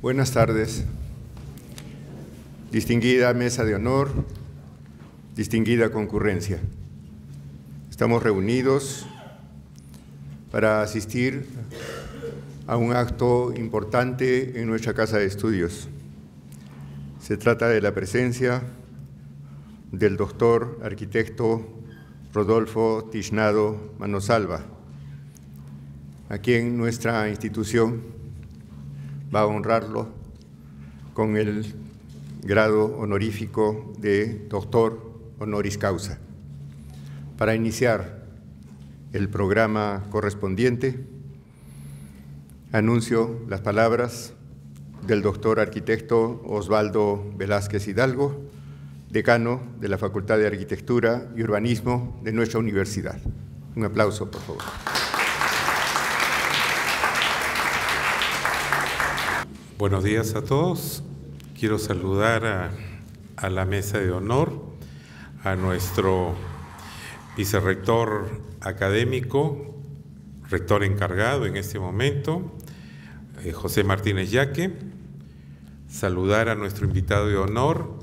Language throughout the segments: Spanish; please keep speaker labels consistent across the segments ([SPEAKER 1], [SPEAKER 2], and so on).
[SPEAKER 1] Buenas tardes. Distinguida mesa de honor, distinguida concurrencia. Estamos reunidos para asistir a un acto importante en nuestra casa de estudios. Se trata de la presencia del doctor arquitecto Rodolfo Tiznado Manosalva, a quien nuestra institución va a honrarlo con el grado honorífico de doctor honoris causa. Para iniciar el programa correspondiente, anuncio las palabras del doctor arquitecto Osvaldo Velázquez Hidalgo, decano de la Facultad de Arquitectura y Urbanismo de nuestra universidad. Un aplauso, por favor.
[SPEAKER 2] Buenos días a todos. Quiero saludar a la mesa de honor, a nuestro vicerrector académico, rector encargado en este momento, José Martínez Yaque. Saludar a nuestro invitado de honor,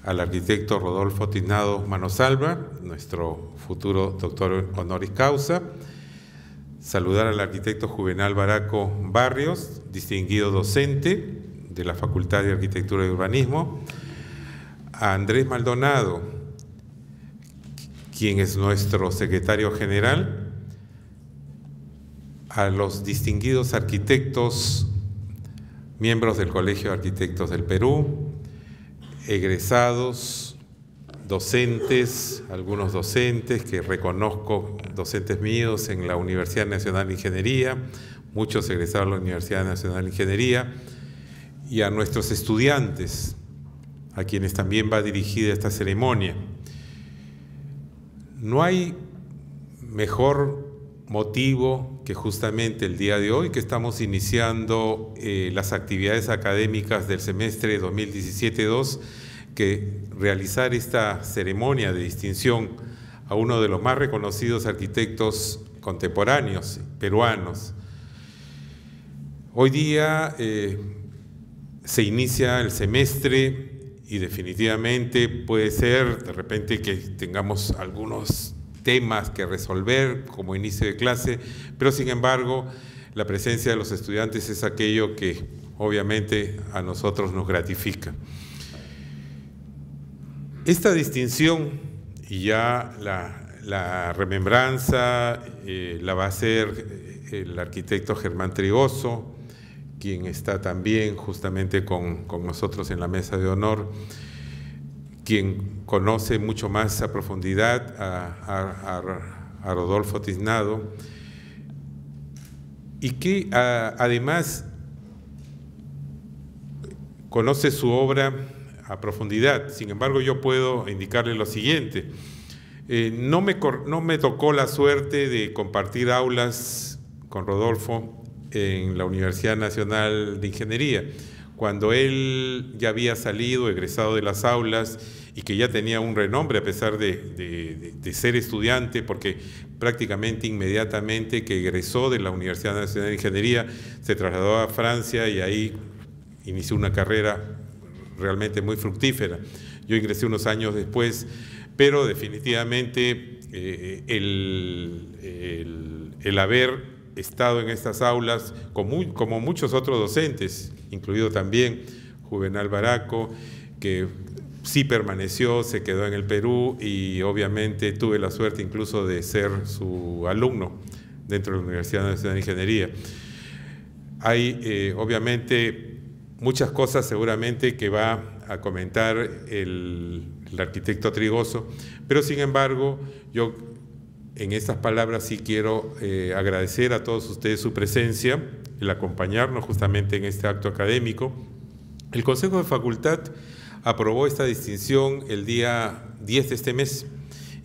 [SPEAKER 2] al arquitecto Rodolfo Tiznado Manosalva, nuestro futuro doctor honoris causa. Saludar al arquitecto Juvenal Baraco Barrios, distinguido docente de la Facultad de Arquitectura y Urbanismo. A Andrés Maldonado, quien es nuestro secretario general. A los distinguidos arquitectos, miembros del Colegio de Arquitectos del Perú, egresados, docentes, algunos docentes que reconozco, docentes míos en la Universidad Nacional de Ingeniería, muchos egresados de la Universidad Nacional de Ingeniería, y a nuestros estudiantes, a quienes también va dirigida esta ceremonia. No hay mejor motivo que justamente el día de hoy, que estamos iniciando las actividades académicas del semestre 2017-2, que realizar esta ceremonia de distinción a uno de los más reconocidos arquitectos contemporáneos peruanos. Hoy día se inicia el semestre y definitivamente puede ser de repente que tengamos algunos temas que resolver como inicio de clase, pero sin embargo la presencia de los estudiantes es aquello que obviamente a nosotros nos gratifica. Esta distinción, y ya la remembranza la va a hacer el arquitecto Germán Trigoso, quien está también justamente con nosotros en la mesa de honor, quien conoce mucho más a profundidad a Rodolfo Tiznado, y que además conoce su obra a profundidad. Sin embargo, yo puedo indicarle lo siguiente. No me tocó la suerte de compartir aulas con Rodolfo en la Universidad Nacional de Ingeniería, cuando él ya había salido, egresado de las aulas, y que ya tenía un renombre a pesar de ser estudiante, porque prácticamente inmediatamente que egresó de la Universidad Nacional de Ingeniería, se trasladó a Francia y ahí inició una carrera realmente muy fructífera. Yo ingresé unos años después, pero definitivamente el haber estado en estas aulas, como muchos otros docentes, incluido también Juvenal Baraco, que sí permaneció, se quedó en el Perú, y obviamente tuve la suerte incluso de ser su alumno dentro de la Universidad Nacional de Ingeniería. Hay obviamente muchas cosas seguramente que va a comentar el arquitecto Trigoso, pero sin embargo yo en estas palabras sí quiero agradecer a todos ustedes su presencia, el acompañarnos justamente en este acto académico. El Consejo de Facultad aprobó esta distinción el día 10 de este mes.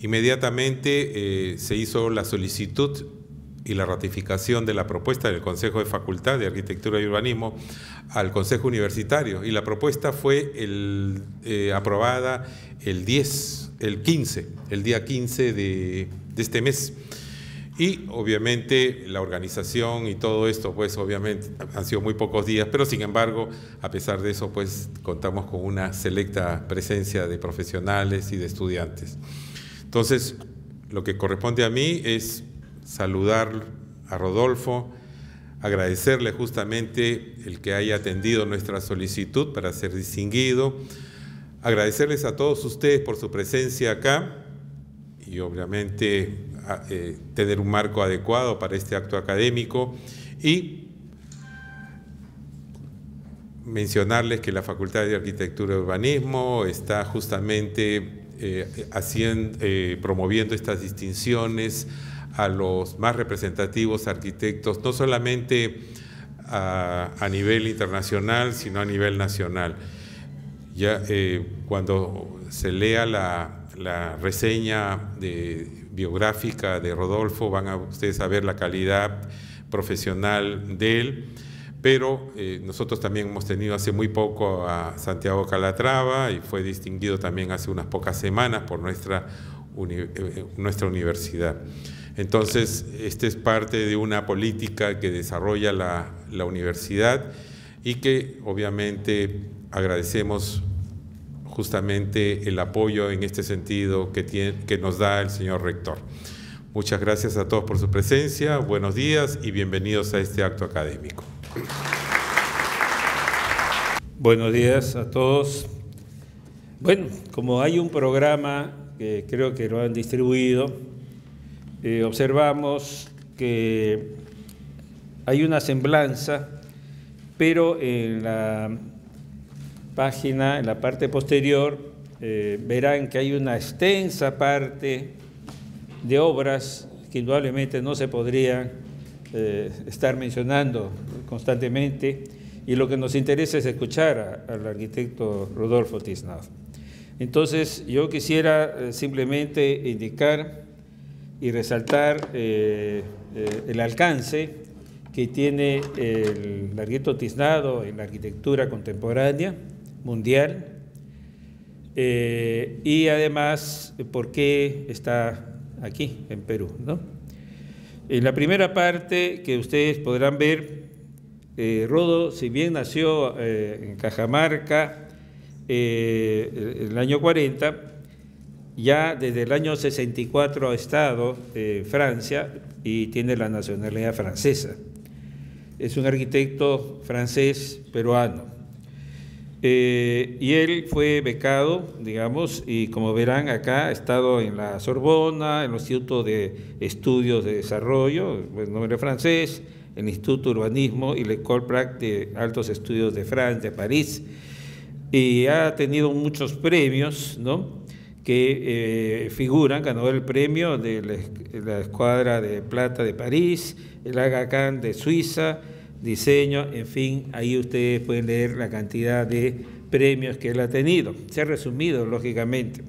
[SPEAKER 2] Inmediatamente se hizo la solicitud y la ratificación de la propuesta del Consejo de Facultad de Arquitectura y Urbanismo al Consejo Universitario, y la propuesta fue aprobada el día 15 de este mes. Y obviamente la organización y todo esto, pues obviamente han sido muy pocos días, pero sin embargo, a pesar de eso, pues contamos con una selecta presencia de profesionales y de estudiantes. Entonces, lo que corresponde a mí es saludar a Rodolfo, agradecerle justamente el que haya atendido nuestra solicitud para ser distinguido, agradecerles a todos ustedes por su presencia acá y obviamente tener un marco adecuado para este acto académico y mencionarles que la Facultad de Arquitectura y Urbanismo está justamente promoviendo estas distinciones a los más representativos arquitectos, no solamente a nivel internacional, sino a nivel nacional. Ya cuando se lea la reseña biográfica de Rodolfo, van a ustedes a ver la calidad profesional de él, pero nosotros también hemos tenido hace muy poco a Santiago Calatrava y fue distinguido también hace unas pocas semanas por nuestra universidad. Entonces, esta es parte de una política que desarrolla la universidad y que obviamente agradecemos justamente el apoyo en este sentido que nos da el señor rector. Muchas gracias a todos por su presencia, buenos días y bienvenidos a este acto académico.
[SPEAKER 3] Buenos días a todos. Bueno, como hay un programa que creo que lo han distribuido, observamos que hay una semblanza, pero en la página, en la parte posterior, verán que hay una extensa parte de obras que indudablemente no se podrían estar mencionando constantemente, y lo que nos interesa es escuchar al arquitecto Rodolfo Tiznado. Entonces, yo quisiera simplemente indicar y resaltar el alcance que tiene el arquitecto Tiznado en la arquitectura contemporánea mundial y además por qué está aquí en Perú, ¿no? En la primera parte que ustedes podrán ver, Rodo, si bien nació en Cajamarca en el año 40, ya desde el año 64 ha estado en Francia y tiene la nacionalidad francesa. Es un arquitecto francés peruano. Y él fue becado, digamos, y como verán acá ha estado en la Sorbona, en el Instituto de Estudios de Desarrollo, el nombre francés, el Instituto de Urbanismo y l'École Pratique de Altos Estudios de Francia, de París, y ha tenido muchos premios, ¿no?, que figuran, ganó el premio de la Escuadra de Plata de París, el Aga Khan de Suiza, diseño, en fin, ahí ustedes pueden leer la cantidad de premios que él ha tenido. Se ha resumido, lógicamente.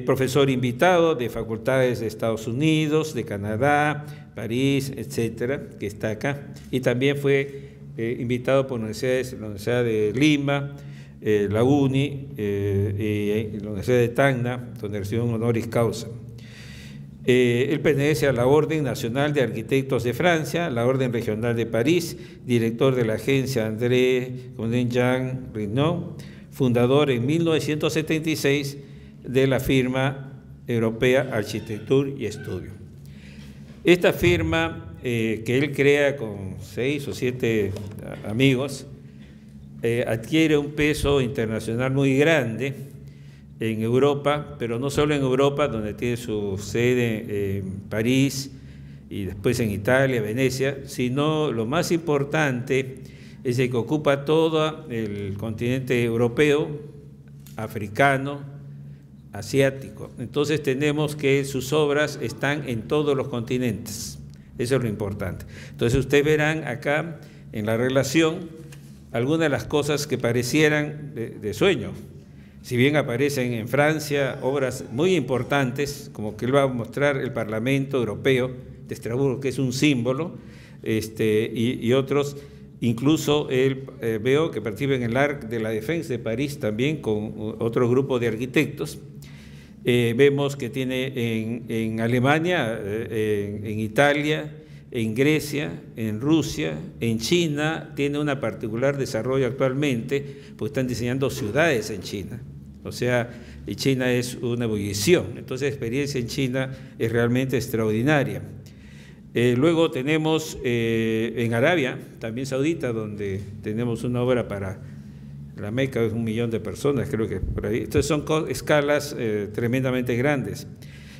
[SPEAKER 3] Profesor invitado de facultades de Estados Unidos, de Canadá, París, etcétera, que está acá. Y también fue invitado por universidades, la Universidad de Lima, la UNI y la Universidad de Tacna, donde recibió un honoris causa. Él pertenece a la Orden Nacional de Arquitectos de Francia, la Orden Regional de París, director de la agencia André Condé-Jean Rinaud, fundador en 1976 de la firma europea Architecture y Estudio. Esta firma que él crea con 6 o 7 amigos adquiere un peso internacional muy grande en Europa, pero no solo en Europa, donde tiene su sede en París y después en Italia, Venecia, sino lo más importante es que ocupa todo el continente europeo, africano, asiático. Entonces tenemos que sus obras están en todos los continentes, eso es lo importante. Entonces ustedes verán acá en la relación algunas de las cosas que parecieran de sueño. Si bien aparecen en Francia obras muy importantes, como que él va a mostrar el Parlamento Europeo de Estrasburgo, que es un símbolo, y otros, incluso él veo que participa en el Arc de la Défense de París también con otro grupo de arquitectos. Vemos que tiene en Alemania, en Italia, en Grecia, en Rusia, en China, tiene un particular desarrollo actualmente, pues están diseñando ciudades en China. O sea, y China es una ebullición, entonces la experiencia en China es realmente extraordinaria. Luego tenemos en Arabia, también Saudita, donde tenemos una obra para la Meca, es 1 millón de personas, creo que por ahí. Entonces son escalas tremendamente grandes.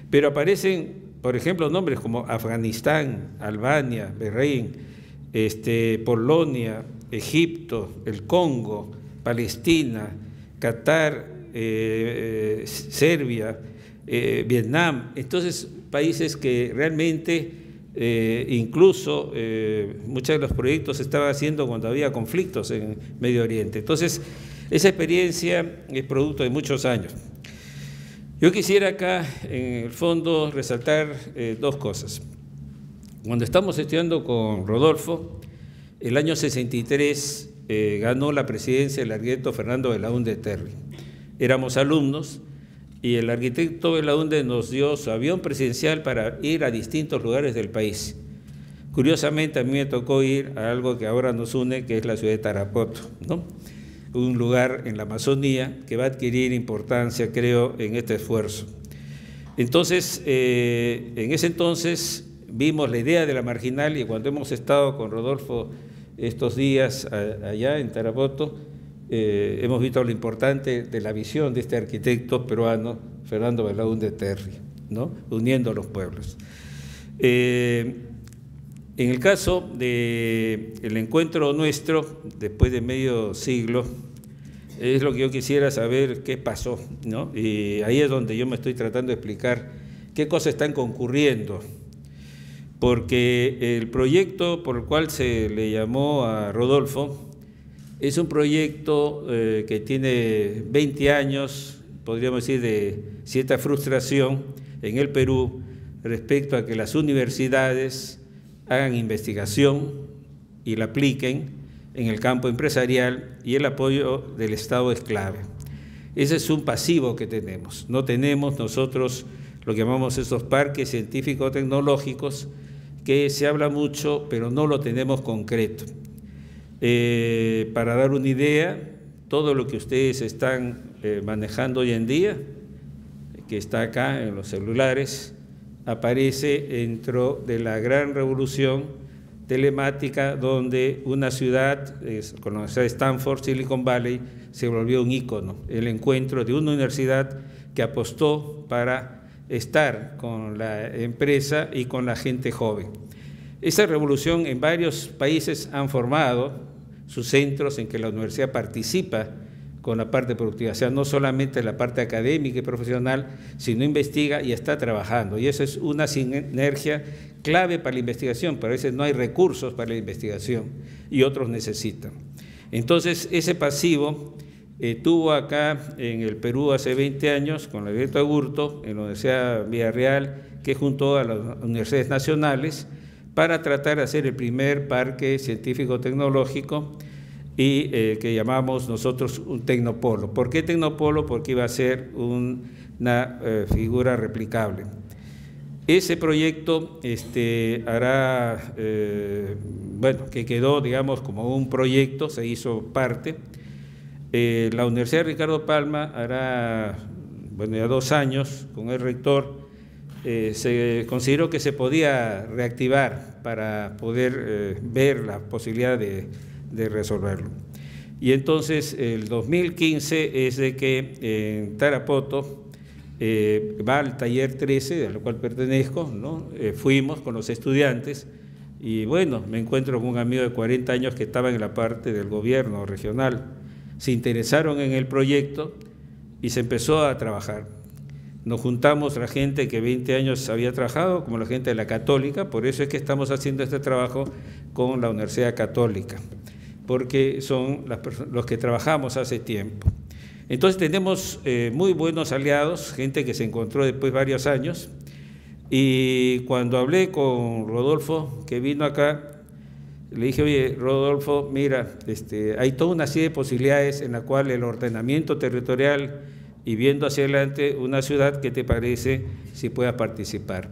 [SPEAKER 3] Pero aparecen, por ejemplo, nombres como Afganistán, Albania, Bahrein, Polonia, Egipto, el Congo, Palestina, Qatar, Serbia, Vietnam. Entonces, países que realmente incluso muchos de los proyectos se estaban haciendo cuando había conflictos en Medio Oriente. Entonces, esa experiencia es producto de muchos años. Yo quisiera acá, en el fondo, resaltar 2 cosas. Cuando estamos estudiando con Rodolfo, el año 63 ganó la presidencia el arquitecto Fernando Belaúnde Terry. Éramos alumnos y el arquitecto Belaúnde nos dio su avión presidencial para ir a distintos lugares del país. Curiosamente, a mí me tocó ir a algo que ahora nos une, que es la ciudad de Tarapoto, ¿no? Un lugar en la Amazonía que va a adquirir importancia, creo, en este esfuerzo. Entonces, en ese entonces vimos la idea de la marginal, y cuando hemos estado con Rodolfo estos días allá en Tarapoto, hemos visto lo importante de la visión de este arquitecto peruano, Fernando Belaúnde Terry, ¿no? Uniendo a los pueblos. En el caso del encuentro nuestro, después de medio siglo, es lo que yo quisiera saber qué pasó, ¿no? Y ahí es donde yo me estoy tratando de explicar qué cosas están concurriendo, porque el proyecto por el cual se le llamó a Rodolfo es un proyecto que tiene 20 años, podríamos decir, de cierta frustración en el Perú respecto a que las universidades hagan investigación y la apliquen en el campo empresarial, y el apoyo del Estado es clave. Ese es un pasivo que tenemos. No tenemos nosotros lo que llamamos esos parques científico-tecnológicos, que se habla mucho, pero no lo tenemos concreto. Para dar una idea, todo lo que ustedes están manejando hoy en día, que está acá en los celulares, aparece dentro de la gran revolución telemática, donde una ciudad, con la Universidad de Stanford, Silicon Valley, se volvió un ícono, el encuentro de una universidad que apostó para estar con la empresa y con la gente joven. Esa revolución en varios países han formado sus centros en que la universidad participa con la parte productiva, o sea, no solamente la parte académica y profesional, sino investiga y está trabajando, y eso es una sinergia clave para la investigación, pero a veces no hay recursos para la investigación y otros necesitan. Entonces, ese pasivo tuvo acá en el Perú hace 20 años con el Alberto Agurto, en la Universidad Villarreal, que juntó a las universidades nacionales para tratar de hacer el primer parque científico-tecnológico, y que llamamos nosotros un tecnopolo. ¿Por qué tecnopolo? Porque iba a ser una figura replicable. Ese proyecto hará, bueno, que quedó, digamos, como un proyecto, se hizo parte. La Universidad de Ricardo Palma hará, bueno, ya 2 años con el rector, se consideró que se podía reactivar para poder ver la posibilidad de resolverlo. Y entonces el 2015 es de que en Tarapoto va al taller 13, al cual pertenezco, ¿no? Fuimos con los estudiantes y bueno, me encuentro con un amigo de 40 años que estaba en la parte del gobierno regional. Se interesaron en el proyecto y se empezó a trabajar. Nos juntamos la gente que 20 años había trabajado, como la gente de la Católica, por eso es que estamos haciendo este trabajo con la Universidad Católica, porque son los que trabajamos hace tiempo. Entonces tenemos muy buenos aliados, gente que se encontró después de varios años, y cuando hablé con Rodolfo, que vino acá, le dije, oye, Rodolfo, mira, hay toda una serie de posibilidades en la cual el ordenamiento territorial y viendo hacia adelante una ciudad que te parece si pueda participar.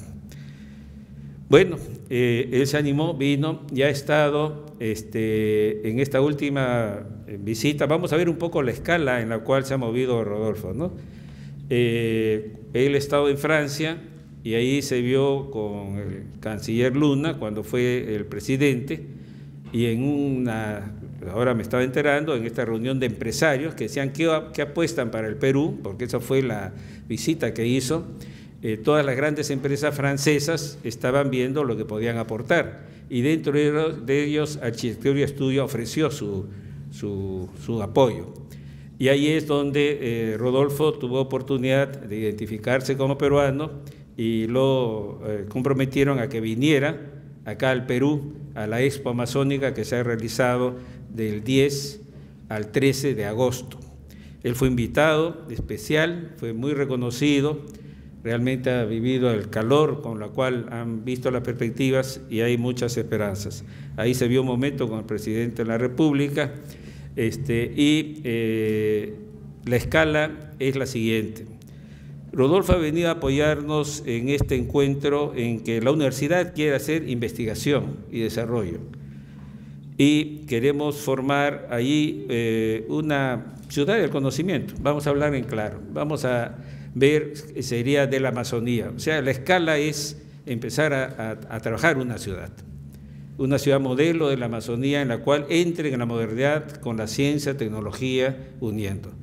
[SPEAKER 3] Bueno, él se animó, vino, ya ha estado en esta última visita. Vamos a ver un poco la escala en la cual se ha movido Rodolfo, ¿no? Él ha estado en Francia y ahí se vio con el canciller Luna cuando fue el presidente, y en una, ahora me estaba enterando, en esta reunión de empresarios que decían que apuestan para el Perú, porque esa fue la visita que hizo. Todas las grandes empresas francesas estaban viendo lo que podían aportar, y dentro de ellos Arquitectura y Estudio ofreció su apoyo. Y ahí es donde Rodolfo tuvo oportunidad de identificarse como peruano y lo comprometieron a que viniera acá al Perú a la Expo Amazónica que se ha realizado del 10 al 13 de agosto. Él fue invitado especial, fue muy reconocido, realmente ha vivido el calor con la cual han visto las perspectivas y hay muchas esperanzas. Ahí se vio un momento con el presidente de la República la escala es la siguiente. Rodolfo ha venido a apoyarnos en este encuentro en que la universidad quiere hacer investigación y desarrollo y queremos formar allí una ciudad del conocimiento. Vamos a hablar en claro, vamos a ver, sería de la Amazonía. O sea, la escala es empezar a trabajar una ciudad modelo de la Amazonía en la cual entren en la modernidad con la ciencia, tecnología, uniendo.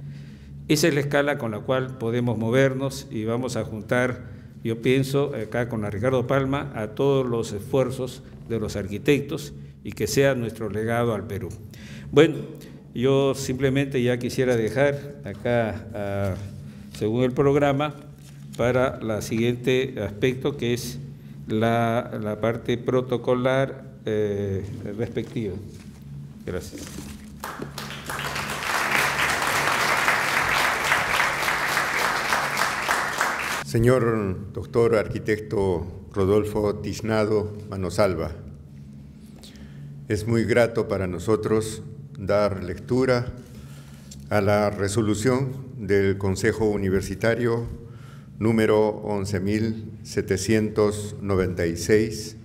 [SPEAKER 3] Esa es la escala con la cual podemos movernos y vamos a juntar, yo pienso, acá con la Ricardo Palma, a todos los esfuerzos de los arquitectos y que sea nuestro legado al Perú. Bueno, yo simplemente ya quisiera dejar acá, según el programa, para el siguiente aspecto que es la parte protocolar respectiva. Gracias.
[SPEAKER 1] Señor doctor arquitecto Rodolfo Tiznado Manosalva, es muy grato para nosotros dar lectura a la resolución del Consejo Universitario número 11.796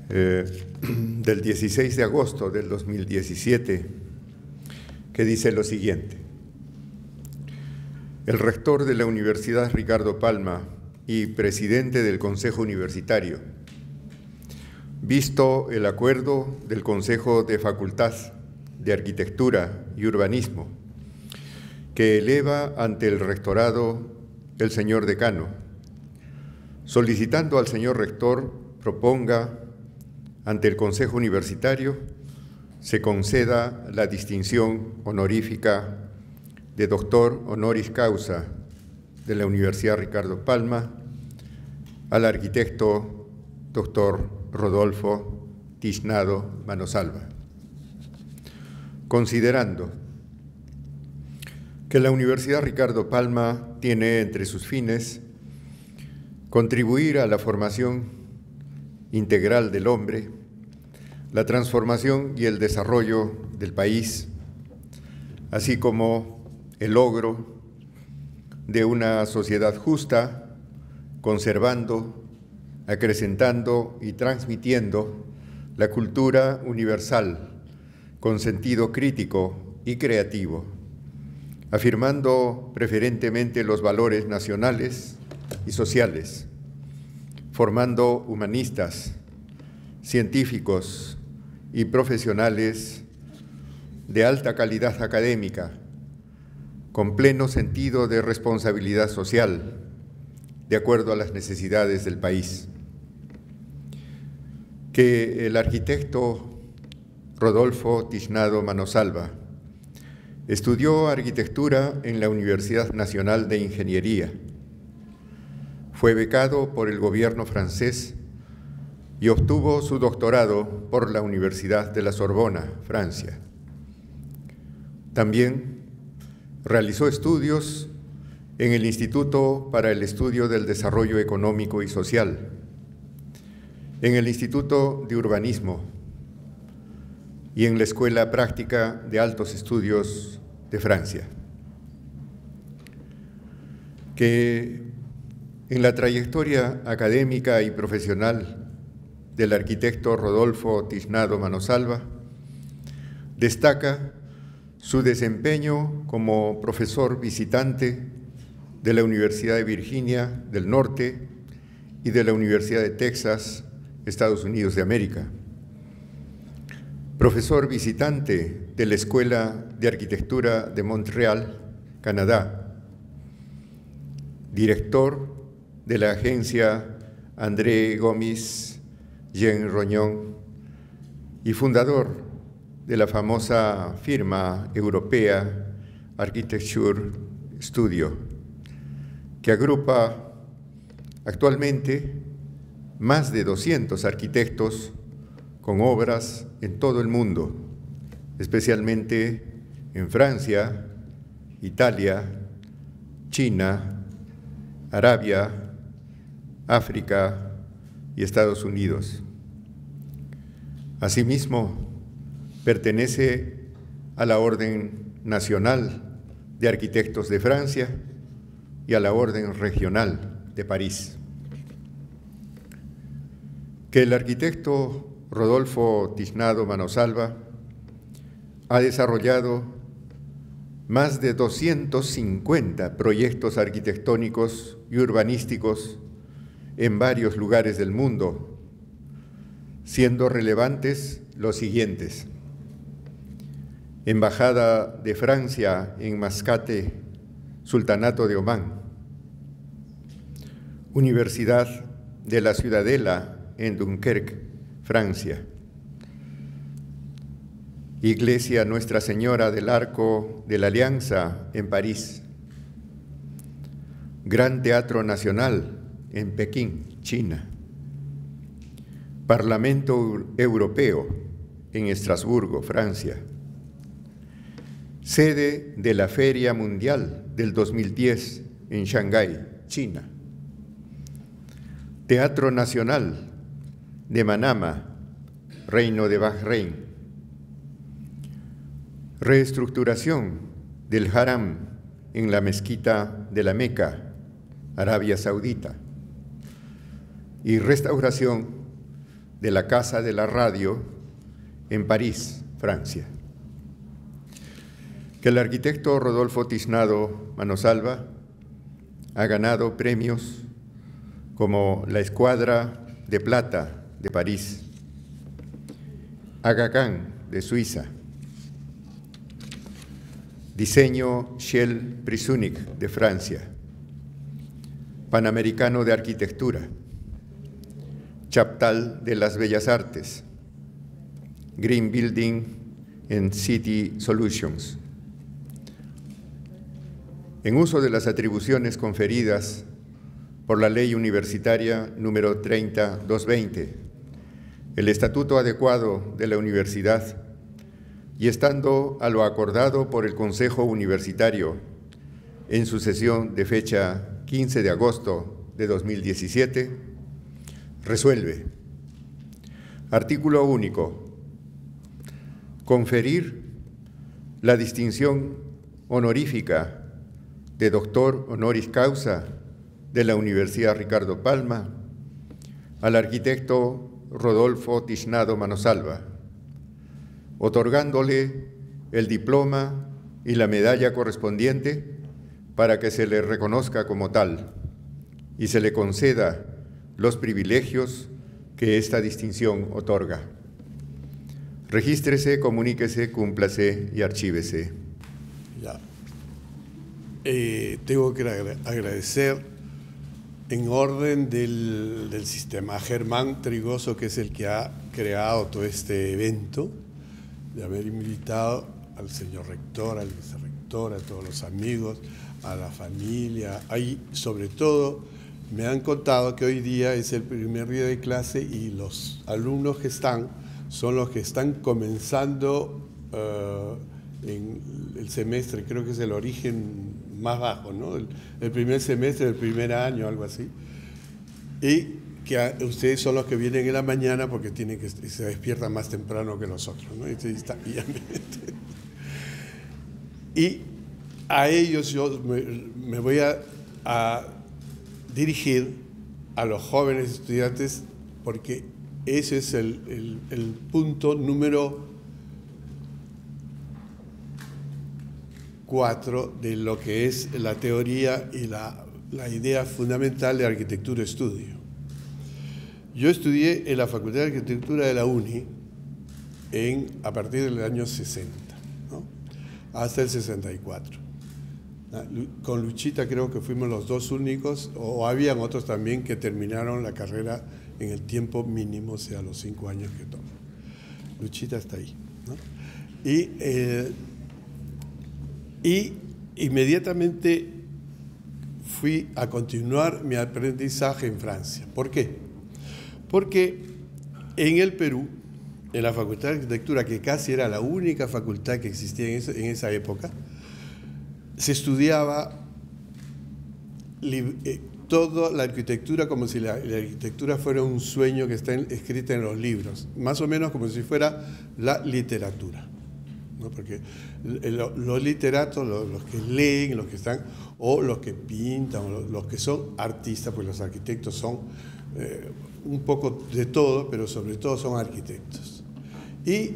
[SPEAKER 1] del 16 de agosto del 2017, que dice lo siguiente: el rector de la Universidad Ricardo Palma y presidente del Consejo Universitario, visto el acuerdo del Consejo de Facultad de Arquitectura y Urbanismo, que eleva ante el rectorado el señor decano, solicitando al señor rector proponga ante el Consejo Universitario se conceda la distinción honorífica de doctor honoris causa de la Universidad Ricardo Palma al arquitecto doctor Rodolfo Tiznado Manosalva, considerando que la Universidad Ricardo Palma tiene entre sus fines contribuir a la formación integral del hombre, la transformación y el desarrollo del país, así como el logro de una sociedad justa, conservando, acrecentando y transmitiendo la cultura universal con sentido crítico y creativo, afirmando preferentemente los valores nacionales y sociales, formando humanistas, científicos y profesionales de alta calidad académica, con pleno sentido de responsabilidad social, de acuerdo a las necesidades del país. Que el arquitecto Rodolfo Tiznado Manosalva estudió arquitectura en la Universidad Nacional de Ingeniería, fue becado por el gobierno francés y obtuvo su doctorado por la Universidad de la Sorbona, Francia. También realizó estudios en el Instituto para el Estudio del Desarrollo Económico y Social, en el Instituto de Urbanismo y en la Escuela Práctica de Altos Estudios de Francia. que en la trayectoria académica y profesional del arquitecto Rodolfo Tiznado Manosalva destaca su desempeño como profesor visitante de la Universidad de Virginia del Norte y de la Universidad de Texas, Estados Unidos de América. Profesor visitante de la Escuela de Arquitectura de Montreal, Canadá. Director de la agencia André Gomis Jean Rognon y fundador de la famosa firma europea Architecture Studio, que agrupa actualmente más de 200 arquitectos con obras en todo el mundo, especialmente en Francia, Italia, China, Arabia, África y Estados Unidos. Asimismo, pertenece a la Orden Nacional de Arquitectos de Francia y a la Orden Regional de París. Que el arquitecto Rodolfo Tiznado Manosalva ha desarrollado más de 250 proyectos arquitectónicos y urbanísticos en varios lugares del mundo, siendo relevantes los siguientes: Embajada de Francia en Mascate, Sultanato de Omán; Universidad de la Ciudadela en Dunkerque, Francia; Iglesia Nuestra Señora del Arco de la Alianza en París; Gran Teatro Nacional en Pekín, China; Parlamento Europeo en Estrasburgo, Francia; sede de la Feria Mundial del 2010 en Shanghái, China; Teatro Nacional de Manama, Reino de Bahrein; reestructuración del Haram en la Mezquita de la Meca, Arabia Saudita; y restauración de la Casa de la Radio en París, Francia. Que el arquitecto Rodolfo Tiznado Manosalva ha ganado premios como la Escuadra de Plata de París, Aga Khan de Suiza, Diseño Shell Prisunik de Francia, Panamericano de Arquitectura, Chaptal de las Bellas Artes, Green Building and City Solutions. En uso de las atribuciones conferidas por la Ley Universitaria número 30-220, el Estatuto Adecuado de la Universidad, y estando a lo acordado por el Consejo Universitario en su sesión de fecha 15 de agosto de 2017, resuelve: artículo único, conferir la distinción honorífica de doctor honoris causa de la Universidad Ricardo Palma al arquitecto Rodolfo Tiznado Manosalva, otorgándole el diploma y la medalla correspondiente para que se le reconozca como tal y se le conceda los privilegios que esta distinción otorga. Regístrese, comuníquese, cúmplase y archívese.
[SPEAKER 4] Ya. Tengo que agradecer en orden del sistema a Germán Trigoso, que es el que ha creado todo este evento, de haber invitado al señor rector, al vicerrector, a todos los amigos, a la familia. Ahí, sobre todo, me han contado que hoy día es el primer día de clase y los alumnos que son los que están comenzando en el semestre, creo que es el origen más bajo, ¿no? El primer semestre del primer año, algo así. Y que ustedes son los que vienen en la mañana porque se despiertan más temprano que nosotros, ¿no? Y a ellos yo me voy a a dirigir a los jóvenes estudiantes, porque ese es el punto número 4 de lo que es la teoría y la idea fundamental de arquitectura-estudio. Yo estudié en la Facultad de Arquitectura de la UNI a partir del año 60, ¿no? Hasta el 64. Con Luchita creo que fuimos los dos únicos, o habían otros también que terminaron la carrera en el tiempo mínimo, o sea, los 5 años que toma. Luchita está ahí, ¿no? Y inmediatamente fui a continuar mi aprendizaje en Francia. ¿Por qué? Porque en el Perú, en la Facultad de Arquitectura, que casi era la única facultad que existía en esa época, se estudiaba toda la arquitectura como si la arquitectura fuera un sueño que está escrita en los libros, más o menos como si fuera la literatura, ¿no? Porque los literatos, los que leen, los que están, o los que pintan, o los que son artistas, pues los arquitectos son un poco de todo, pero sobre todo son arquitectos. Y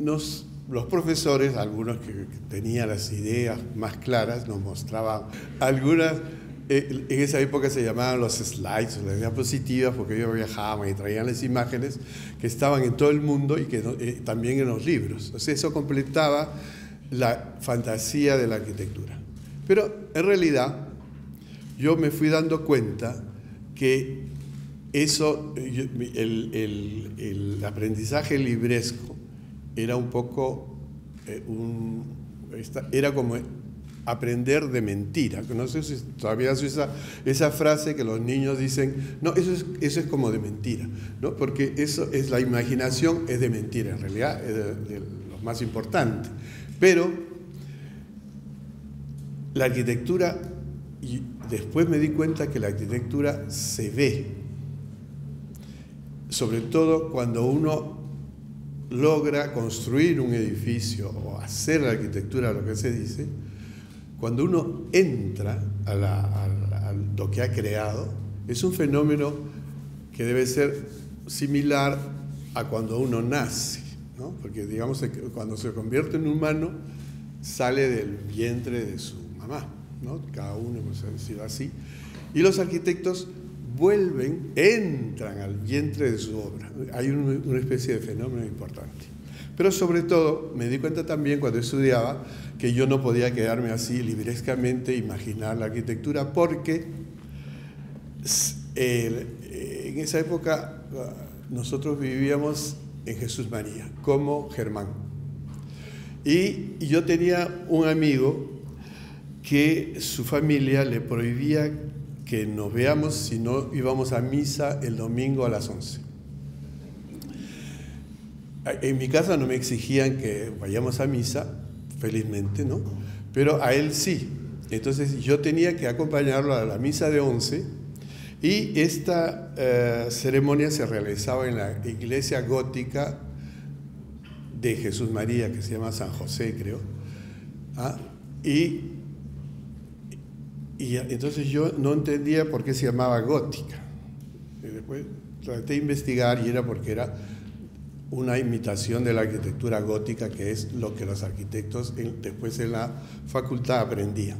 [SPEAKER 4] los profesores, algunos que tenían las ideas más claras, nos mostraban algunas. En esa época se llamaban los slides, las diapositivas, porque ellos viajaban y traían las imágenes que estaban en todo el mundo y que también en los libros. O sea, eso completaba la fantasía de la arquitectura. Pero en realidad yo me fui dando cuenta que eso, el aprendizaje libresco era un poco, era como aprender de mentira. No sé si todavía es esa frase que los niños dicen, no, eso es como de mentira, ¿no? Porque eso es, la imaginación es de mentira, en realidad es de lo más importante. Pero la arquitectura, y después me di cuenta que la arquitectura se ve, sobre todo cuando uno logra construir un edificio o hacer la arquitectura, lo que se dice. Cuando uno entra a lo que ha creado, es un fenómeno que debe ser similar a cuando uno nace, ¿no? Porque digamos que cuando se convierte en humano, sale del vientre de su mamá, ¿no? Cada uno, por decirlo así. Y los arquitectos entran al vientre de su obra. Hay una especie de fenómeno importante. Pero sobre todo me di cuenta también cuando estudiaba que yo no podía quedarme así librescamente imaginar la arquitectura, porque en esa época nosotros vivíamos en Jesús María, como Germán. Y yo tenía un amigo que su familia le prohibía que nos veamos si no íbamos a misa el domingo a las 11. En mi casa no me exigían que vayamos a misa, felizmente, ¿no? Pero a él sí. Entonces yo tenía que acompañarlo a la misa de 11, y esta ceremonia se realizaba en la iglesia gótica de Jesús María, que se llama San José, creo. Y entonces yo no entendía por qué se llamaba gótica. Y después traté de investigar y era porque era una imitación de la arquitectura gótica, que es lo que los arquitectos después en la facultad aprendían.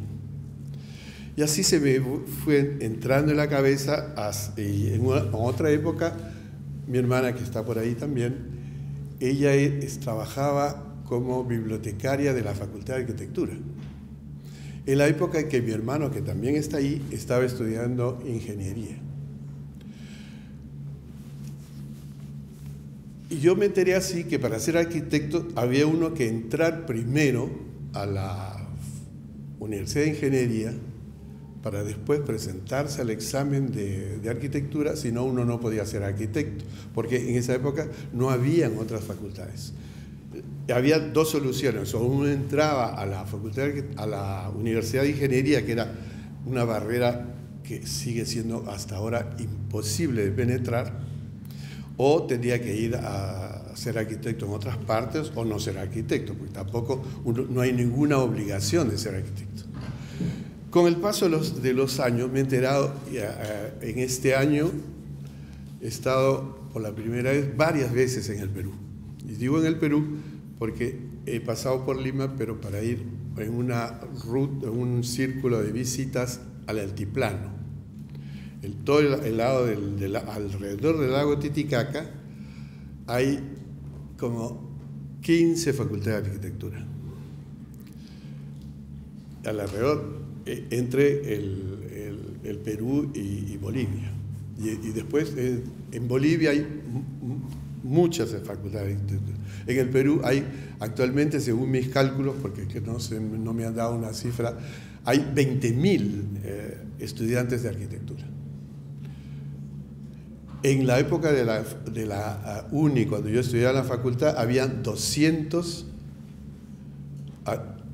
[SPEAKER 4] Y así se me fue entrando en la cabeza. Y en otra época, mi hermana, que está por ahí también, ella trabajaba como bibliotecaria de la Facultad de Arquitectura. En la época en que mi hermano, que también está ahí, estaba estudiando ingeniería. Y yo me enteré así que para ser arquitecto había uno que entrar primero a la Universidad de Ingeniería para después presentarse al examen de arquitectura, si no uno no podía ser arquitecto, porque en esa época no habían otras facultades. Había dos soluciones: o uno entraba a la Universidad de Ingeniería, que era una barrera que sigue siendo hasta ahora imposible de penetrar, o tendría que ir a ser arquitecto en otras partes, o no ser arquitecto, porque tampoco no hay ninguna obligación de ser arquitecto. Con el paso de los años me he enterado, en este año he estado por la primera vez varias veces en el Perú. Y digo en el Perú porque he pasado por Lima, pero para ir en una ruta, en un círculo de visitas al altiplano. Todo el lado alrededor del lago Titicaca hay como 15 facultades de arquitectura. Alrededor, entre el Perú y Bolivia. Y después en Bolivia hay muchas facultades de arquitectura. En el Perú hay actualmente, según mis cálculos, porque es que no me han dado una cifra, hay 20.000 estudiantes de arquitectura. En la época de la UNI, cuando yo estudiaba en la facultad, habían 200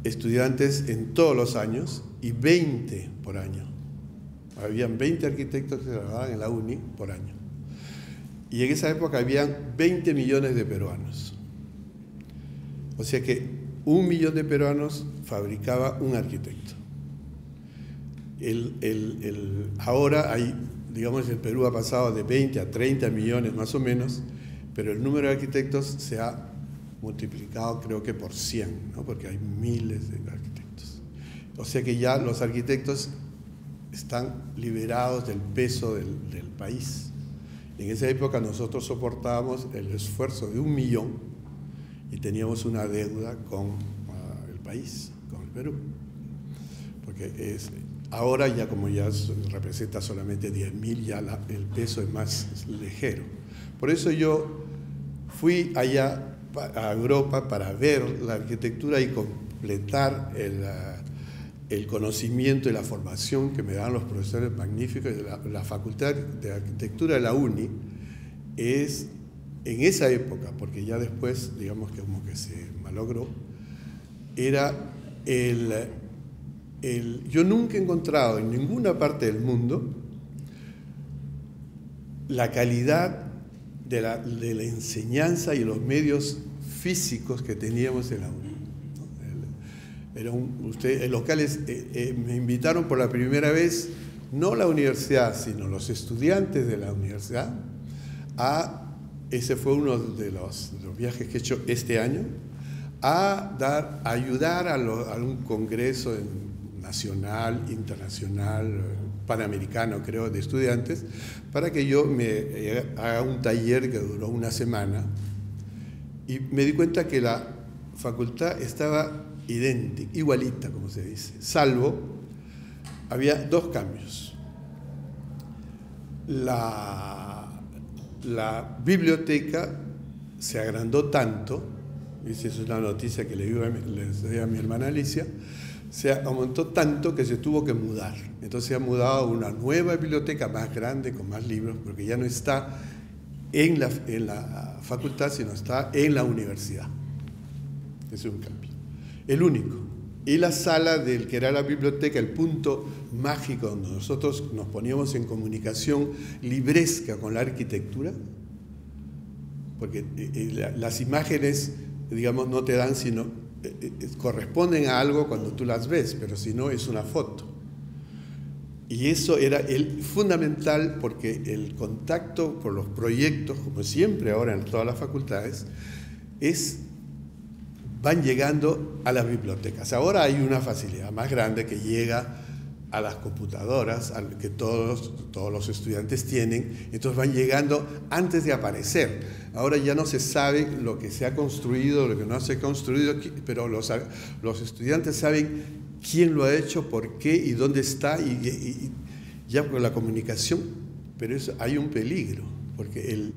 [SPEAKER 4] estudiantes en todos los años y 20 por año. Habían 20 arquitectos que trabajaban en la UNI por año. Y en esa época habían 20 millones de peruanos. O sea que 1 millón de peruanos fabricaba un arquitecto. Ahora hay, digamos, el Perú ha pasado de 20 a 30 millones más o menos, pero el número de arquitectos se ha multiplicado creo que por 100, ¿no? Porque hay miles de arquitectos. O sea que ya los arquitectos están liberados del peso del país. En esa época nosotros soportábamos el esfuerzo de 1 millón y teníamos una deuda con el país, con el Perú. Porque ahora ya como ya representa solamente 10.000, ya el peso es más ligero. Por eso yo fui allá a Europa para ver la arquitectura y completar el conocimiento y la formación que me dan los profesores magníficos de la Facultad de Arquitectura de la UNI. Es en esa época, porque ya después, digamos que como que se malogró, era yo nunca he encontrado en ninguna parte del mundo la calidad de la enseñanza y los medios físicos que teníamos en la UNI. Locales, me invitaron por la primera vez, no la universidad, sino los estudiantes de la universidad, ese fue uno de los viajes que he hecho este año, a ayudar a un congreso nacional, internacional, panamericano, creo, de estudiantes, para que yo me haga un taller que duró una semana. Y me di cuenta que la facultad estaba idéntica, igualita, como se dice, salvo, había 2 cambios. La biblioteca se agrandó tanto, y esa es una noticia que les doy a mi hermana Alicia, se aumentó tanto que se tuvo que mudar. Entonces se ha mudado a una nueva biblioteca más grande, con más libros, porque ya no está en la facultad, sino está en la universidad. Ese es un cambio. El único. Y la sala que era la biblioteca, el punto mágico donde nosotros nos poníamos en comunicación libresca con la arquitectura, porque las imágenes, digamos, no te dan sino corresponden a algo cuando tú las ves, pero si no es una foto. Y eso era fundamental, porque el contacto con los proyectos, como siempre ahora en todas las facultades, van llegando a las bibliotecas. Ahora hay una facilidad más grande que llega a las computadoras, que todos los estudiantes tienen, entonces van llegando antes de aparecer. Ahora ya no se sabe lo que se ha construido, lo que no se ha construido, pero los estudiantes saben quién lo ha hecho, por qué y dónde está, y ya con la comunicación. Pero hay un peligro, porque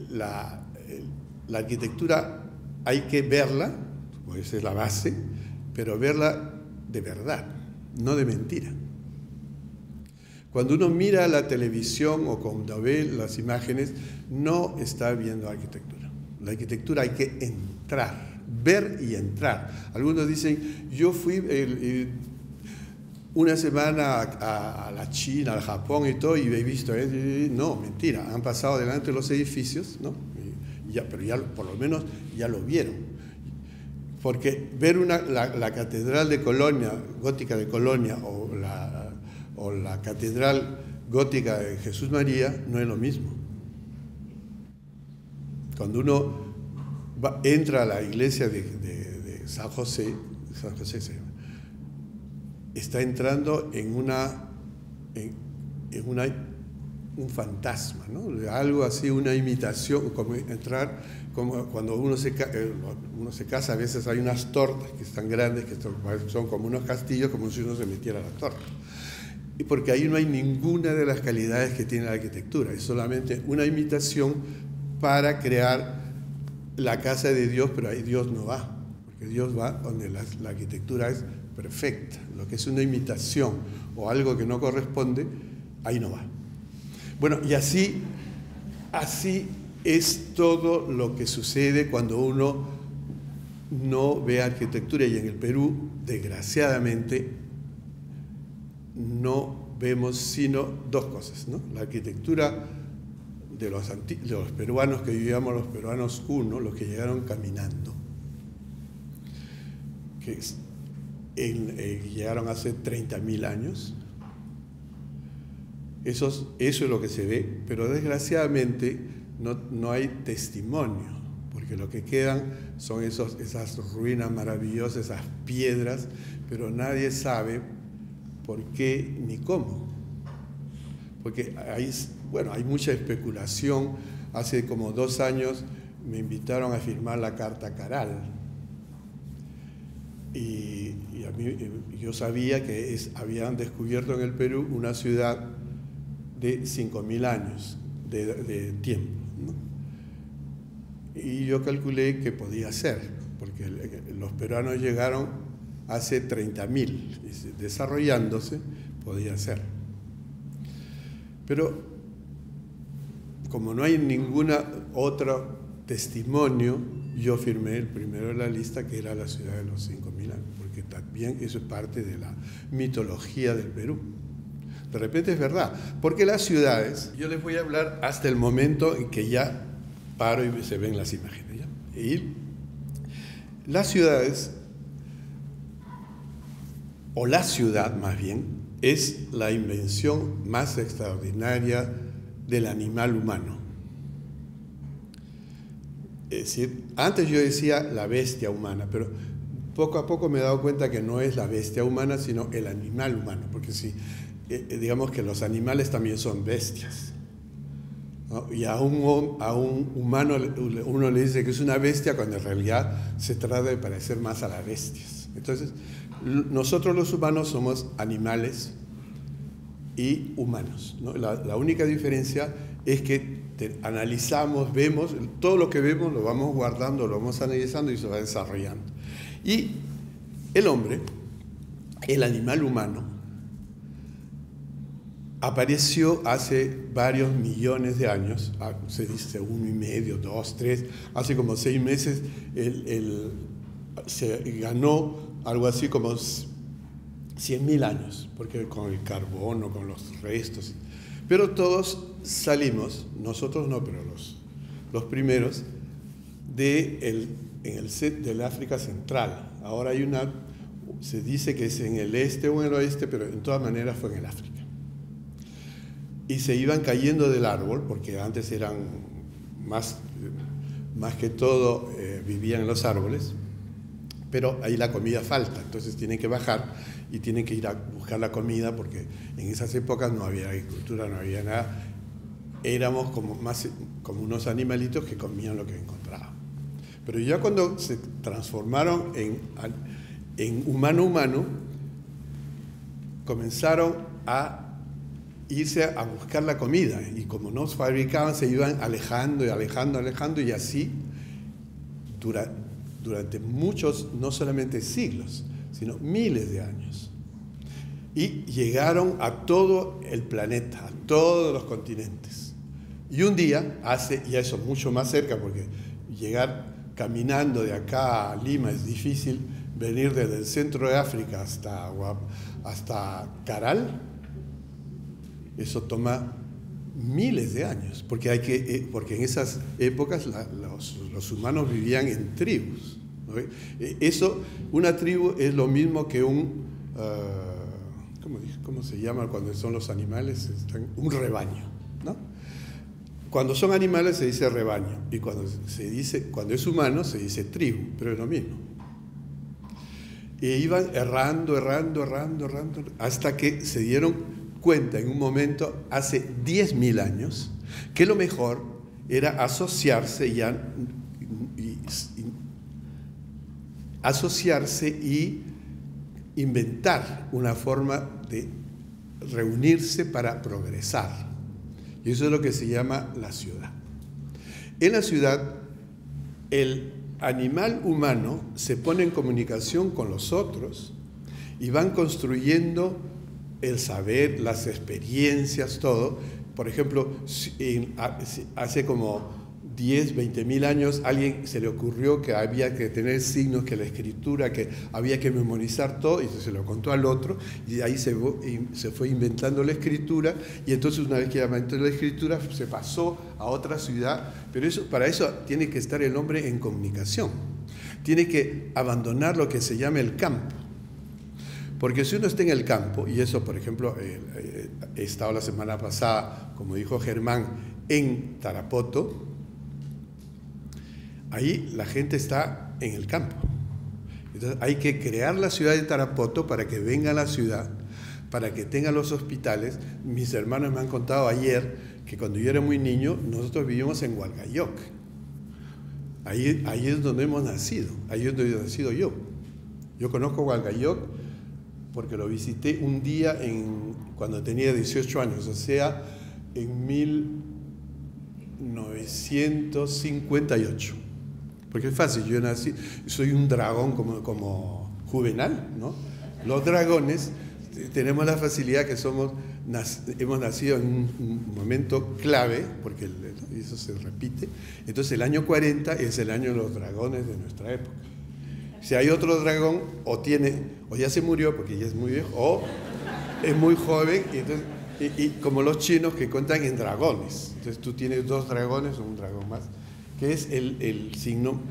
[SPEAKER 4] la arquitectura hay que verla, pues esa es la base, pero verla de verdad, no de mentira. Cuando uno mira la televisión o cuando ve las imágenes, no está viendo arquitectura. La arquitectura hay que entrar, ver y entrar. Algunos dicen, yo fui una semana a la China, al Japón y todo, y he visto, no, mentira, han pasado delante de los edificios, ¿no? Pero ya por lo menos ya lo vieron. Porque ver la Catedral de Colonia, gótica de Colonia, o la Catedral gótica de Jesús María, no es lo mismo. Cuando uno entra a la iglesia de San José se llama, está entrando en un fantasma, ¿no? Algo así, una imitación, como entrar, como cuando uno se casa, a veces hay unas tortas que están grandes, que son como unos castillos, como si uno se metiera a la torta. Y porque ahí no hay ninguna de las calidades que tiene la arquitectura, es solamente una imitación para crear la casa de Dios, pero ahí Dios no va, porque Dios va donde la arquitectura es perfecta. Lo que es una imitación o algo que no corresponde, ahí no va. Bueno, y así es todo lo que sucede cuando uno no ve arquitectura, y en el Perú, desgraciadamente, no vemos sino dos cosas, ¿no? La arquitectura de los peruanos que vivíamos, los peruanos uno, los que llegaron caminando, que llegaron hace 30.000 años. Eso es lo que se ve, pero desgraciadamente no hay testimonio, porque lo que quedan son esas ruinas maravillosas, esas piedras, pero nadie sabe por qué ni cómo. Porque hay mucha especulación. Hace como 2 años me invitaron a firmar la Carta Caral. Y a mí, yo sabía que habían descubierto en el Perú una ciudad de 5.000 años de tiempo, ¿no? Y yo calculé que podía ser, porque los peruanos llegaron hace 30.000, desarrollándose, podía ser. Pero como no hay ninguna otro testimonio, yo firmé el primero de la lista, que era la ciudad de los 5.000 años, porque también eso es parte de la mitología del Perú. De repente es verdad, porque las ciudades, yo les voy a hablar hasta el momento en que ya paro y se ven las imágenes, ¿ya? Y las ciudades, o la ciudad más bien, es la invención más extraordinaria del animal humano. Es decir, antes yo decía la bestia humana, pero poco a poco me he dado cuenta que no es la bestia humana, sino el animal humano, porque si digamos que los animales también son bestias, ¿no? Y a un humano uno le dice que es una bestia, cuando en realidad se trata de parecer más a las bestias. Entonces, nosotros los humanos somos animales y humanos, ¿no? La única diferencia es que analizamos, vemos, todo lo que vemos lo vamos guardando, lo vamos analizando y se va desarrollando. Y el hombre, el animal humano, apareció hace varios millones de años, se dice 1,5, 2, 3, hace como 6 meses se ganó algo así como 100.000 años, porque con el carbono, con los restos, pero todos salimos, nosotros no, pero los primeros, del África Central. Ahora hay se dice que es en el este o en el oeste, pero en todas maneras fue en el África. Y se iban cayendo del árbol, porque antes eran más que todo, vivían en los árboles, pero ahí la comida falta, entonces tienen que bajar y tienen que ir a buscar la comida, porque en esas épocas no había agricultura, no había nada. Éramos como unos animalitos que comían lo que encontraban. Pero ya cuando se transformaron en humano-humano, comenzaron a irse a buscar la comida, y como no fabricaban, se iban alejando y alejando, y así durante muchos, no solamente siglos, sino miles de años. Y llegaron a todo el planeta, a todos los continentes. Y un día, y eso mucho más cerca, porque llegar caminando de acá a Lima es difícil, venir desde el centro de África hasta Caral, eso toma miles de años, porque en esas épocas los humanos vivían en tribus, ¿no? Eso, una tribu es lo mismo que un, ¿cómo se llama cuando son los animales? Un rebaño, ¿no? Cuando son animales se dice rebaño, y cuando es humano se dice tribu, pero es lo mismo. Y iban errando, hasta que se dieron cuenta en un momento, hace 10.000 años, que lo mejor era asociarse y inventar una forma de reunirse para progresar. Y eso es lo que se llama la ciudad. En la ciudad, el animal humano se pone en comunicación con los otros y van construyendo el saber, las experiencias, todo. Por ejemplo, hace como 10, 20.000 años, a alguien se le ocurrió que había que tener signos, que la escritura, que había que memorizar todo, y se lo contó al otro, y ahí se fue inventando la escritura, y entonces una vez que inventó la escritura, se pasó a otra ciudad, pero para eso tiene que estar el hombre en comunicación, tiene que abandonar lo que se llama el campo, porque si uno está en el campo, y eso por ejemplo, he estado la semana pasada, como dijo Germán, en Tarapoto. Ahí la gente está en el campo. Entonces hay que crear la ciudad de Tarapoto para que venga a la ciudad, para que tenga los hospitales. Mis hermanos me han contado ayer que cuando yo era muy niño, nosotros vivimos en Hualgayoc. Ahí es donde hemos nacido, ahí es donde he nacido yo. Yo conozco Hualgayoc porque lo visité un día cuando tenía 18 años, o sea, en 1958. Porque es fácil, yo nací, soy un dragón como Juvenal, ¿no? Los dragones tenemos la facilidad que hemos nacido en un momento clave, porque eso se repite. Entonces el año 40 es el año de los dragones de nuestra época. Si hay otro dragón, o ya se murió porque ya es muy viejo, o es muy joven, y como los chinos que cuentan en dragones. Entonces tú tienes 2 dragones o un dragón más, que es el signo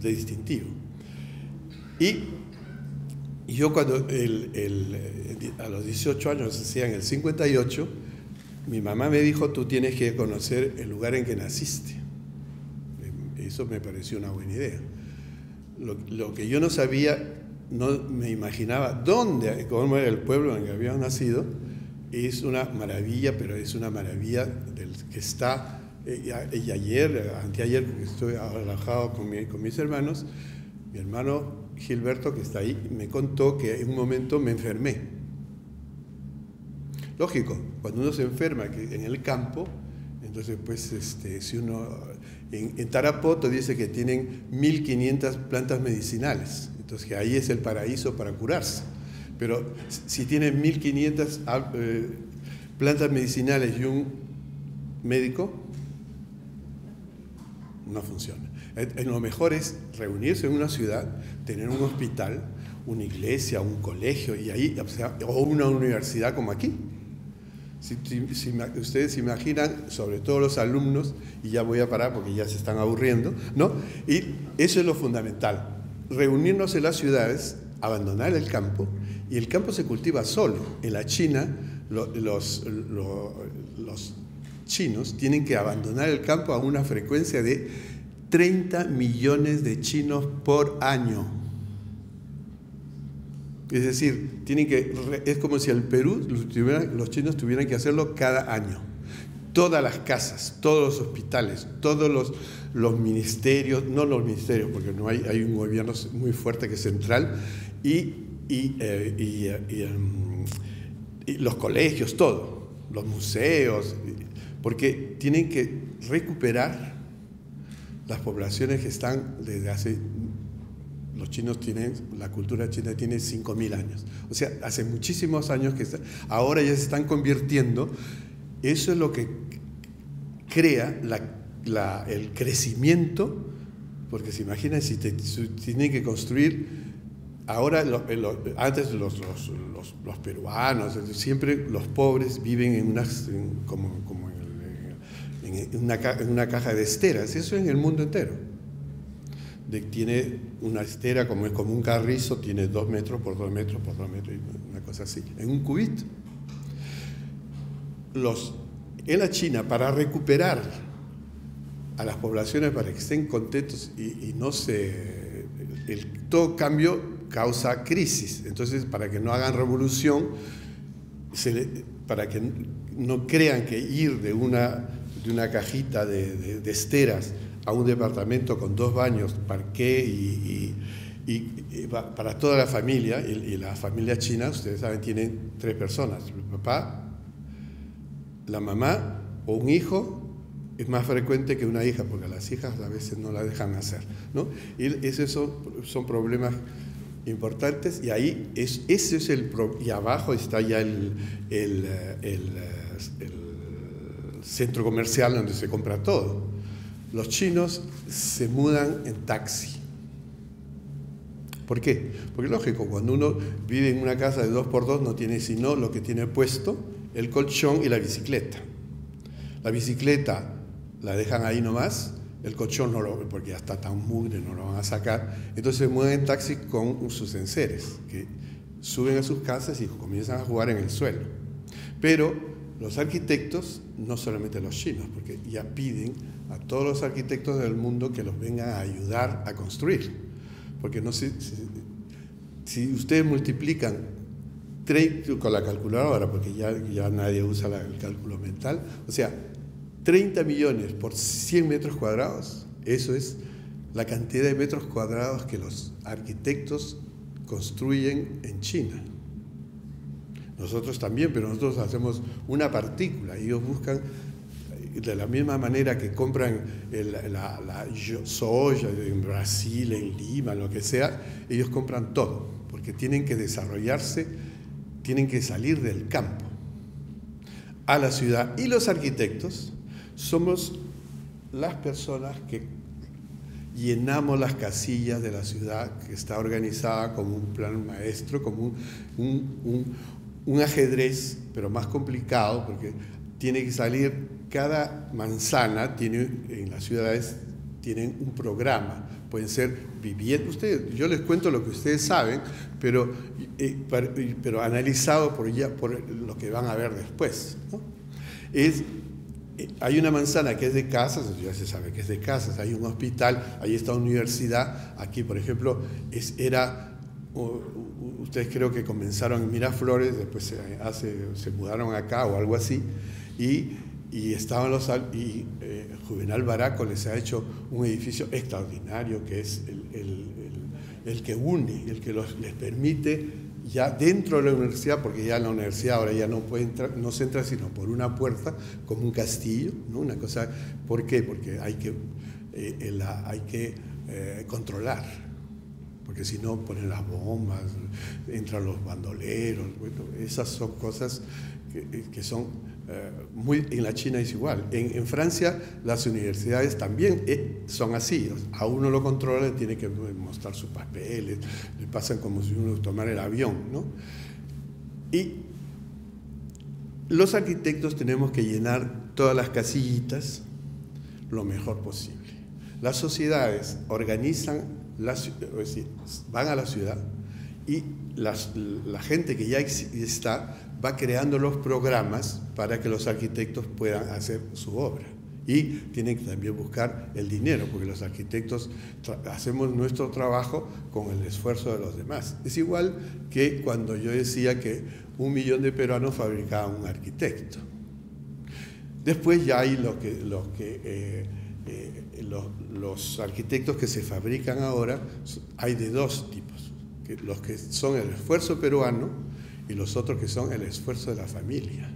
[SPEAKER 4] de distintivo. Y yo cuando a los 18 años, o sea, en el 58, mi mamá me dijo, tú tienes que conocer el lugar en que naciste. Eso me pareció una buena idea. Lo que yo no sabía, no me imaginaba cómo era el pueblo en el que habíamos nacido, es una maravilla, pero es una maravilla que está... Y anteayer, porque estoy relajado con mis hermanos, mi hermano Gilberto, que está ahí, me contó que en un momento me enfermé. Lógico, cuando uno se enferma en el campo, entonces pues si uno... En Tarapoto dice que tienen 1.500 plantas medicinales, entonces que ahí es el paraíso para curarse. Pero si tienen 1.500 plantas medicinales y un médico, no funciona. Lo mejor es reunirse en una ciudad, tener un hospital, una iglesia, un colegio, o una universidad como aquí. Si ustedes se imaginan, sobre todo los alumnos, y ya voy a parar porque ya se están aburriendo, ¿no? Y eso es lo fundamental, reunirnos en las ciudades, abandonar el campo, y el campo se cultiva solo. En la China, los chinos tienen que abandonar el campo a una frecuencia de 30 millones de chinos por año. Es decir, es como si el Perú, los chinos tuvieran que hacerlo cada año. Todas las casas, todos los hospitales, todos los ministerios, no los ministerios, porque no hay un gobierno muy fuerte que es central, y los colegios, todo, los museos, porque tienen que recuperar las poblaciones que están desde hace... la cultura china tiene 5.000 años. O sea, hace muchísimos años que ahora ya se están convirtiendo. Eso es lo que crea el crecimiento, porque se imaginan si tienen que construir. Ahora, antes los peruanos, siempre los pobres viven en una caja de esteras. Eso en el mundo entero. tiene una estera como un carrizo, tiene 2 metros por 2 metros por 2 metros, una cosa así, en un cubito. En la China, para recuperar a las poblaciones para que estén contentos y no se... todo cambio causa crisis. Entonces, para que no hagan revolución, para que no crean que ir de una cajita de esteras a un departamento con 2 baños, parqué y para toda la familia, y la familia china, ustedes saben, tienen 3 personas, el papá, la mamá o un hijo. Es más frecuente que una hija, porque a las hijas a veces no la dejan hacer, ¿no? Y esos son problemas importantes, y ahí ese es y abajo está ya el centro comercial donde se compra todo. Los chinos se mudan en taxi. ¿Por qué? Porque lógico, cuando uno vive en una casa de 2x2 no tiene sino lo que tiene puesto, el colchón y la bicicleta. La bicicleta la dejan ahí nomás, el colchón no porque ya está tan mugre, no lo van a sacar. Entonces se mueven en taxi con sus enseres, que suben a sus casas y comienzan a jugar en el suelo. Pero los arquitectos, no solamente los chinos, porque ya piden a todos los arquitectos del mundo que los vengan a ayudar a construir. Porque no sé, si ustedes multiplican con la calculadora, porque ya nadie usa el cálculo mental, o sea, 30 millones por 100 metros cuadrados, eso es la cantidad de metros cuadrados que los arquitectos construyen en China. Nosotros también, pero nosotros hacemos una partícula. Ellos buscan, de la misma manera que compran la soya en Brasil, en Lima, lo que sea, ellos compran todo, porque tienen que desarrollarse, tienen que salir del campo a la ciudad. Y los arquitectos somos las personas que llenamos las casillas de la ciudad, que está organizada como un plan maestro, como un ajedrez, pero más complicado, porque tiene que salir, cada manzana en las ciudades tienen un programa, pueden ser viviendas, yo les cuento lo que ustedes saben, pero analizado por lo que van a ver después, ¿no? Hay una manzana que es de casas, ya se sabe que es de casas, hay un hospital, ahí está una universidad, aquí por ejemplo ustedes creo que comenzaron en Miraflores, después se mudaron acá o algo así, y estaban Juvenal Baraco les ha hecho un edificio extraordinario que es el que une, el que les permite ya dentro de la universidad, porque ya en la universidad ahora ya no puede entrar, no se entra sino por una puerta, como un castillo, ¿no? Una cosa, ¿por qué? Porque hay que controlar, porque si no ponen las bombas, entran los bandoleros, bueno, esas son cosas que son en la China es igual. En Francia las universidades también son así, a uno lo controla, tiene que mostrar sus papeles, le pasan como si uno tomara el avión, ¿no? Y los arquitectos tenemos que llenar todas las casillitas lo mejor posible. Las sociedades organizan, van a la ciudad y la gente que ya está va creando los programas para que los arquitectos puedan hacer su obra. Y tienen que también buscar el dinero, porque los arquitectos hacemos nuestro trabajo con el esfuerzo de los demás. Es igual que cuando yo decía que 1 millón de peruanos fabricaban un arquitecto. Después ya hay los arquitectos que se fabrican ahora, hay de 2 tipos, los que son el esfuerzo peruano y los otros que son el esfuerzo de la familia,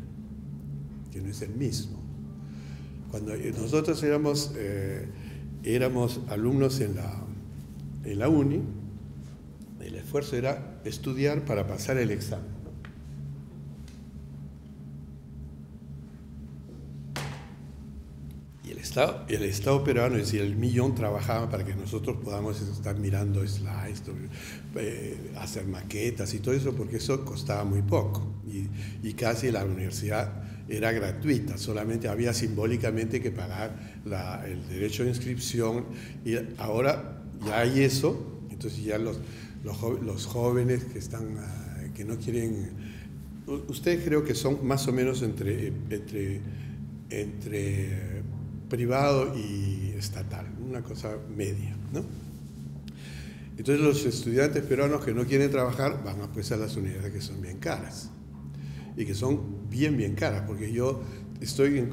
[SPEAKER 4] que no es el mismo. Cuando nosotros éramos alumnos en la uni, el esfuerzo era estudiar para pasar el examen. Y el Estado peruano, es decir, el millón, trabajaba para que nosotros podamos estar mirando slides, hacer maquetas y todo eso, porque eso costaba muy poco. Y casi la universidad era gratuita, solamente había simbólicamente que pagar el derecho de inscripción. Y ahora ya hay eso, entonces ya los jóvenes que están, que no quieren, ustedes creo que son más o menos entre privado y estatal, una cosa media, ¿no? Entonces los estudiantes peruanos que no quieren trabajar van pues a las universidades que son bien caras, y que son bien caras, porque yo estoy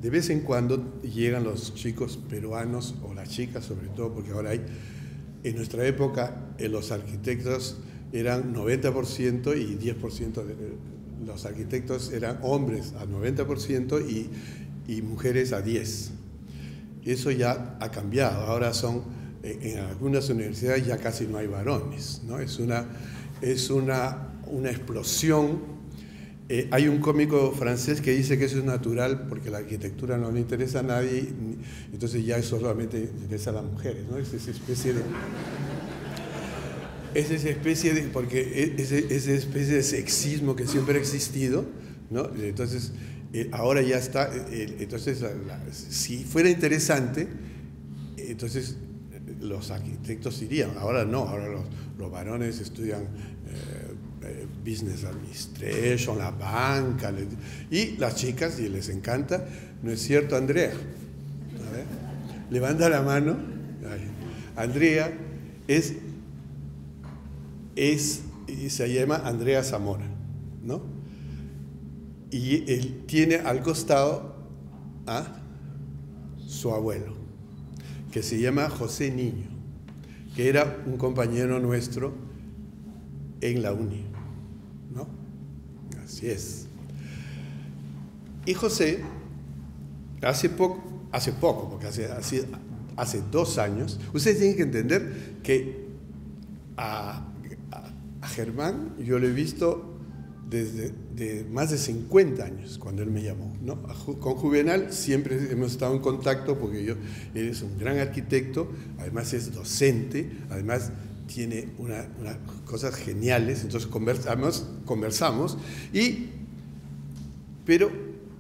[SPEAKER 4] de vez en cuando llegan los chicos peruanos, o las chicas sobre todo, porque ahora hay, en nuestra época los arquitectos eran 90% y 10% los arquitectos eran hombres a 90% y mujeres a 10%. Eso ya ha cambiado, ahora son, en algunas universidades ya casi no hay varones, ¿no? Es una explosión. Hay un cómico francés que dice que eso es natural porque la arquitectura no le interesa a nadie, entonces ya eso solamente interesa a las mujeres, ¿no? Es esa especie de sexismo que siempre ha existido, ¿no? Entonces, ahora ya está, entonces, si fuera interesante, entonces los arquitectos irían, ahora no, ahora los varones estudian Business Administration, la banca, y las chicas, y les encanta, ¿no es cierto, Andrea? A ver, levanta la mano. Andrea se llama Andrea Zamora, ¿no? Y él tiene al costado a su abuelo, que se llama José Niño, que era un compañero nuestro en la uni, ¿no? Así es. Y José, hace poco, porque hace 2 años, ustedes tienen que entender que a Germán yo lo he visto desde más de 50 años, cuando él me llamó, ¿no? Con Juvenal siempre hemos estado en contacto porque él es un gran arquitecto, además es docente, además tiene unas cosas geniales, entonces conversamos, pero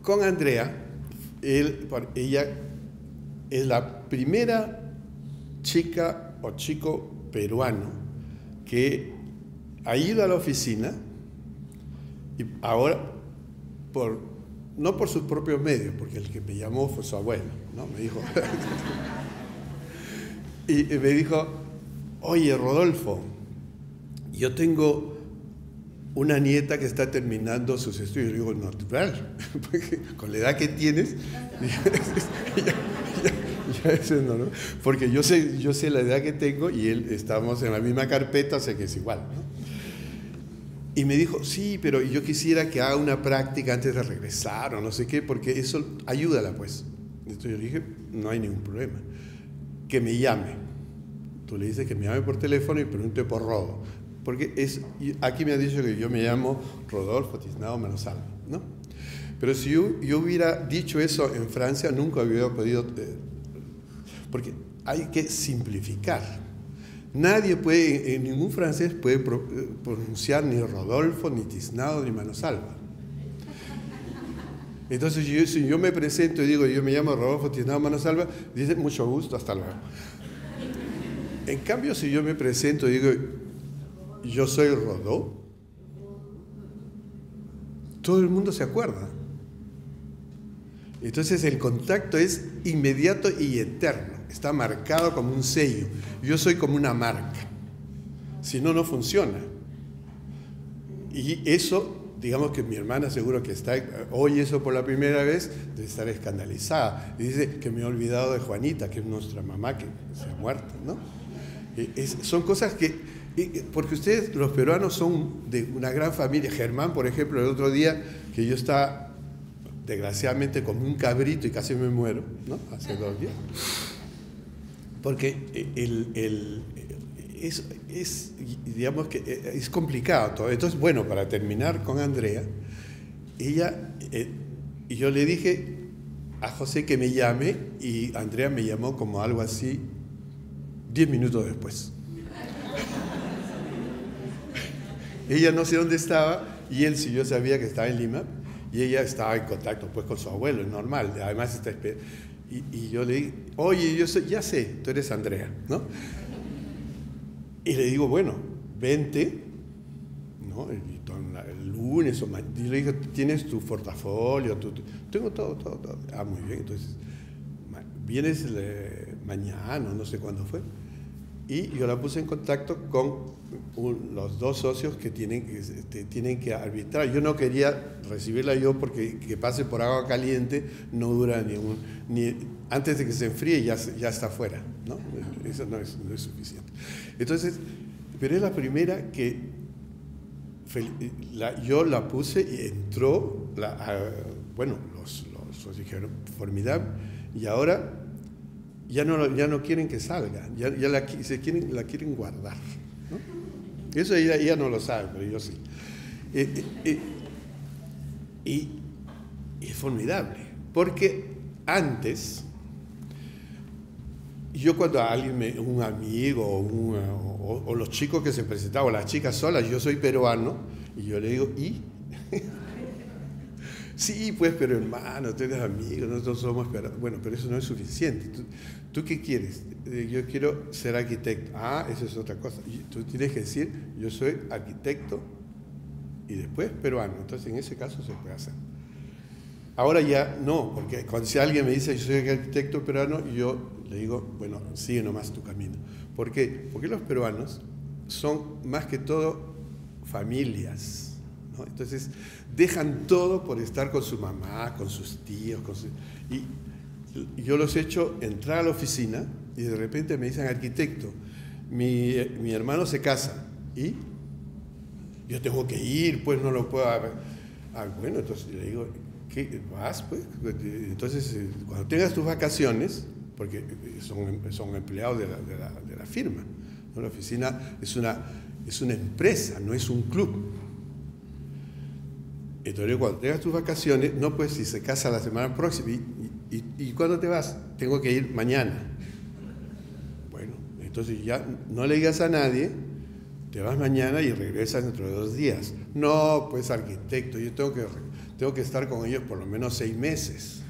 [SPEAKER 4] con Andrea, ella es la primera chica o chico peruano que ha ido a la oficina, y ahora, no por sus propios medios, porque el que me llamó fue su abuelo, ¿no? Me dijo, y me dijo, oye, Rodolfo, yo tengo una nieta que está terminando sus estudios. Le digo, natural, porque con la edad que tienes, ya eso no, ¿no? Porque yo sé la edad que tengo y él, estamos en la misma carpeta, o sea que es igual, ¿no? Y me dijo, sí, pero yo quisiera que haga una práctica antes de regresar o no sé qué, porque eso, ayúdala pues. Entonces yo le dije, no hay ningún problema, que me llame. Tú le dices que me llame por teléfono y pregunte por Rodo, porque aquí me ha dicho que yo me llamo Rodolfo Tiznado Manosalva, ¿no? Pero si yo hubiera dicho eso en Francia, nunca hubiera podido, porque hay que simplificar. Nadie puede, ningún francés puede pronunciar ni Rodolfo, ni Tiznado, ni Manosalva. Entonces, si yo me presento y digo, yo me llamo Rodolfo Tiznado Manosalva, dice, mucho gusto, hasta luego. En cambio, si yo me presento y digo, yo soy Rodó, todo el mundo se acuerda. Entonces, el contacto es inmediato y eterno. Está marcado como un sello. Yo soy como una marca. Si no, no funciona. Y eso, digamos que mi hermana seguro que oye eso por la primera vez, debe estar escandalizada. Y dice que me he olvidado de Juanita, que es nuestra mamá que se ha muerto, ¿no? Son cosas que, porque ustedes, los peruanos, son de una gran familia. Germán, por ejemplo, el otro día que yo estaba, desgraciadamente, como un cabrito y casi me muero, ¿no? Hace 2 días. Porque digamos que es complicado todo. Entonces, bueno, para terminar con Andrea, y yo le dije a José que me llame, y Andrea me llamó como algo así 10 minutos después. Ella no sé dónde estaba, y él sí, yo sabía que estaba en Lima, y ella estaba en contacto pues con su abuelo, es normal. Además, Y yo le digo, oye, ya sé, tú eres Andrea, ¿no? Y le digo, bueno, vente, ¿no? El lunes o mañana. Y le digo, ¿tienes tu portafolio? Tengo todo. Ah, muy bien, entonces, vienes mañana, no sé cuándo fue. Y yo la puse en contacto con los dos socios que tienen que arbitrar. Yo no quería recibirla yo porque que pase por agua caliente no dura ni antes de que se enfríe ya está fuera, ¿no? Eso no es suficiente. Entonces, pero es la primera que yo la puse y entró, bueno, los socios dijeron, formidable, y ahora ya no quieren que salga, ya la quieren guardar, ¿no? Eso ella no lo sabe, pero yo sí. Y es formidable, porque antes, yo cuando alguien, un amigo o los chicos que se presentaban, o las chicas solas, yo soy peruano, y yo le digo, ¿y? Sí, pues, pero hermano, tú eres amigo, nosotros somos peruanos. Bueno, pero eso no es suficiente. ¿Tú qué quieres? Yo quiero ser arquitecto. Ah, eso es otra cosa. Y tú tienes que decir, yo soy arquitecto y después peruano. Entonces, en ese caso se puede hacer. Ahora ya no, porque si alguien me dice, yo soy arquitecto peruano, yo le digo, bueno, sigue nomás tu camino. ¿Por qué? Porque los peruanos son más que todo familias, ¿no? Entonces, dejan todo por estar con su mamá, con sus tíos, y yo los he hecho entrar a la oficina y de repente me dicen, arquitecto, mi hermano se casa y yo tengo que ir, pues no lo puedo... bueno, entonces le digo, ¿qué vas? Pues entonces cuando tengas tus vacaciones, porque son empleados de la firma, ¿no? La oficina es una empresa, no es un club. Entonces, cuando tengas tus vacaciones, no, pues si se casa la semana próxima, ¿y cuándo te vas? Tengo que ir mañana. Bueno, entonces ya no le digas a nadie, te vas mañana y regresas dentro de 2 días. No, pues arquitecto, yo tengo que estar con ellos por lo menos 6 meses.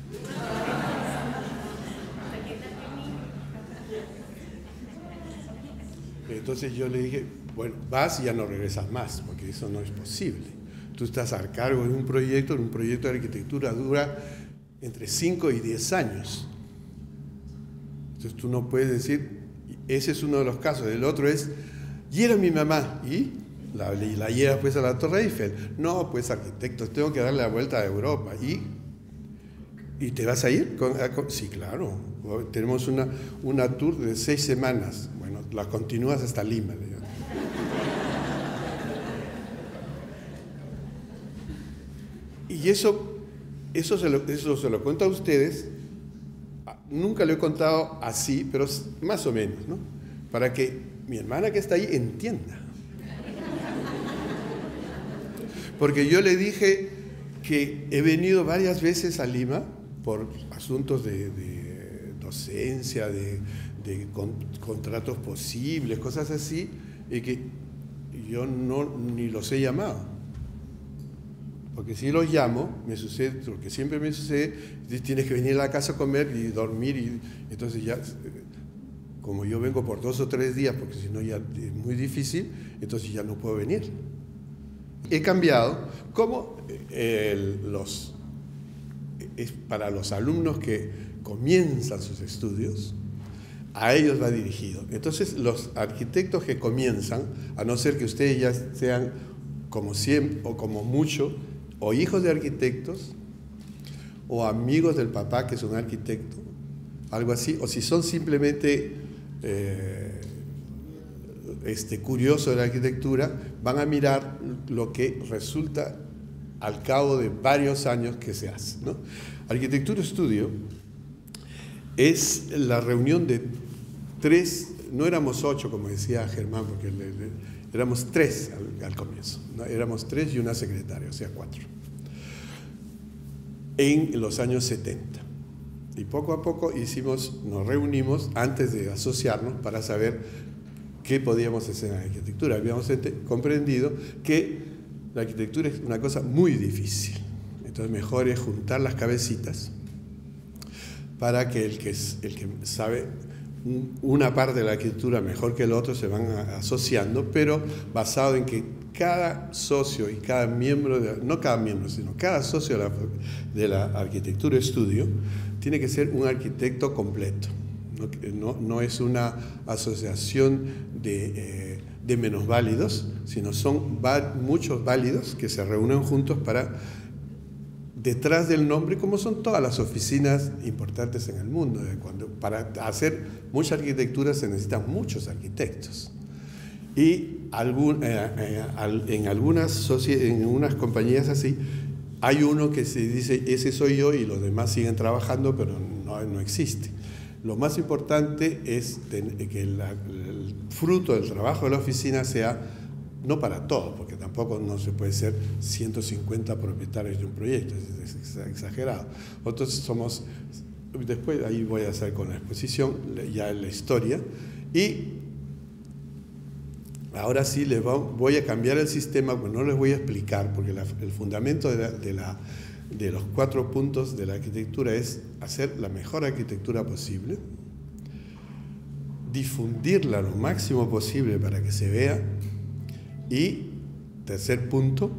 [SPEAKER 4] Entonces yo le dije, bueno, vas y ya no regresas más, porque eso no es posible. Tú estás a cargo de un proyecto de arquitectura dura entre 5 y 10 años. Entonces tú no puedes decir, ese es uno de los casos. El otro es, y era mi mamá, y la llevas pues a la Torre Eiffel. No, pues arquitecto, tengo que darle la vuelta a Europa. ¿Y te vas a ir? Sí, claro. Tenemos una tour de 6 semanas. Bueno, la continúas hasta Lima. Y eso se lo cuento a ustedes, nunca lo he contado así, pero más o menos, ¿no? Para que mi hermana que está ahí entienda. Porque yo le dije que he venido varias veces a Lima por asuntos de docencia, de contratos posibles, cosas así, y que yo ni los he llamado. Porque si los llamo, me sucede, lo que siempre me sucede, tienes que venir a la casa a comer y dormir, y entonces ya, como yo vengo por 2 o 3 días, porque si no ya es muy difícil, entonces ya no puedo venir. He cambiado, como es para los alumnos que comienzan sus estudios, a ellos va dirigido. Entonces los arquitectos que comienzan, a no ser que ustedes ya sean como siempre o como mucho, o hijos de arquitectos, o amigos del papá que es un arquitecto, algo así, o si son simplemente curiosos de la arquitectura, van a mirar lo que resulta al cabo de varios años que se hace, ¿no? Arquitectura Estudio es la reunión de 3, no éramos 8 como decía Germán, porque éramos 3 al comienzo, ¿no? Éramos 3 y una secretaria, o sea 4, en los años 70. Y poco a poco nos reunimos antes de asociarnos para saber qué podíamos hacer en la arquitectura. Habíamos comprendido que la arquitectura es una cosa muy difícil, entonces mejor es juntar las cabecitas, para que el que sabe una parte de la arquitectura mejor que el otro se van asociando, pero basado en que cada socio y cada miembro, no cada miembro, sino cada socio de la arquitectura estudio tiene que ser un arquitecto completo. No es una asociación de menosválidos, sino son muchos válidos que se reúnen juntos para, detrás del nombre, como son todas las oficinas importantes en el mundo. Para hacer mucha arquitectura se necesitan muchos arquitectos. Y en unas compañías así, hay uno que se dice, ese soy yo, y los demás siguen trabajando, pero no existe. Lo más importante es que el fruto del trabajo de la oficina sea, no para todos, porque tampoco no se puede ser 150 propietarios de un proyecto, es exagerado. Nosotros somos, después ahí voy a hacer con la exposición, ya la historia, y ahora sí voy a cambiar el sistema, pues no les voy a explicar, porque el fundamento de los 4 puntos de la arquitectura es hacer la mejor arquitectura posible, difundirla lo máximo posible para que se vea, y tercer punto,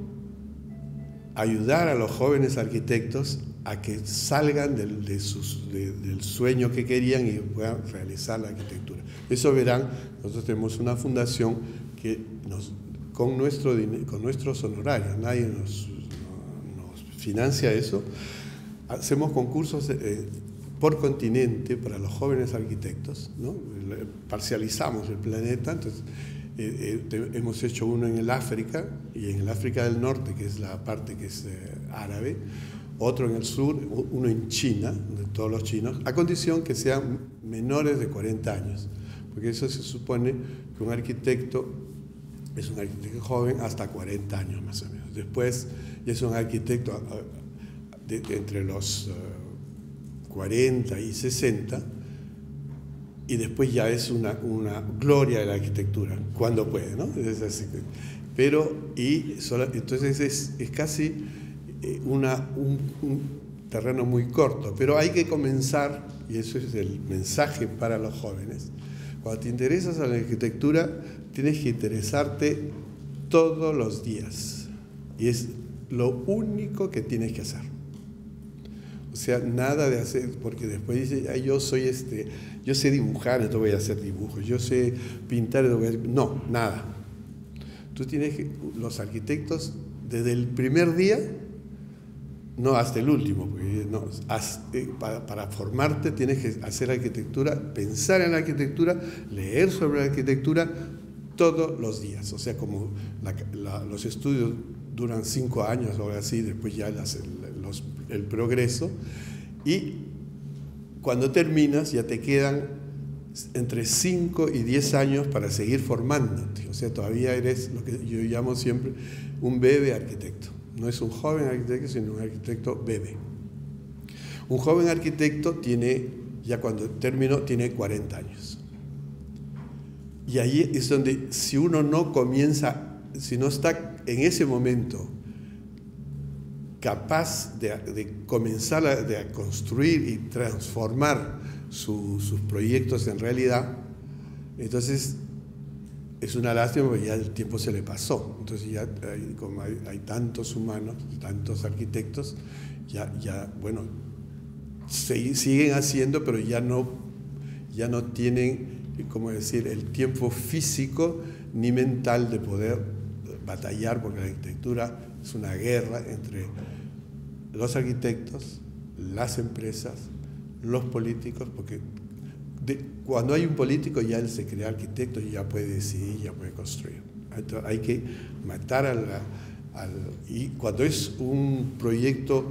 [SPEAKER 4] ayudar a los jóvenes arquitectos a que salgan del sueño que querían y puedan realizar la arquitectura. Eso verán, nosotros tenemos una fundación que con nuestros honorarios, nadie nos financia eso, hacemos concursos por continente para los jóvenes arquitectos, ¿no? Parcializamos el planeta, entonces hemos hecho uno en el África, y en el África del Norte, que es la parte que es árabe, otro en el sur, uno en China, de todos los chinos, a condición que sean menores de 40 años, porque eso se supone que un arquitecto es un arquitecto joven hasta 40 años más o menos. Después ya es un arquitecto entre los 40 y 60, y después ya es una gloria de la arquitectura, cuando puede, ¿no? Es así. Entonces es casi un terreno muy corto, pero hay que comenzar, y eso es el mensaje para los jóvenes. Cuando te interesas a la arquitectura, tienes que interesarte todos los días, y es lo único que tienes que hacer. O sea, nada de hacer, porque después dice, ay, yo sé dibujar, entonces voy a hacer dibujos, yo sé pintar, entonces voy a hacer... No, nada. Tú tienes que, los arquitectos, desde el primer día, no hasta el último, porque no, para formarte tienes que hacer arquitectura, pensar en la arquitectura, leer sobre la arquitectura todos los días. O sea, como los estudios duran 5 años o así, después ya el progreso, y cuando terminas ya te quedan entre 5 y 10 años para seguir formándote. O sea, todavía eres lo que yo llamo siempre un bebé arquitecto. No es un joven arquitecto, sino un arquitecto bebé. Un joven arquitecto ya cuando terminó, tiene 40 años. Y ahí es donde, si uno no comienza, si no está en ese momento capaz de comenzar a construir y transformar sus proyectos en realidad, entonces es una lástima porque ya el tiempo se le pasó. Entonces ya como hay tantos humanos, tantos arquitectos, bueno, siguen haciendo, pero ya no tienen, como decir, el tiempo físico ni mental de poder batallar, porque la arquitectura es una guerra entre los arquitectos, las empresas, los políticos, porque cuando hay un político ya él se crea arquitecto y ya puede decidir, ya puede construir. Entonces hay que matar y cuando es un proyecto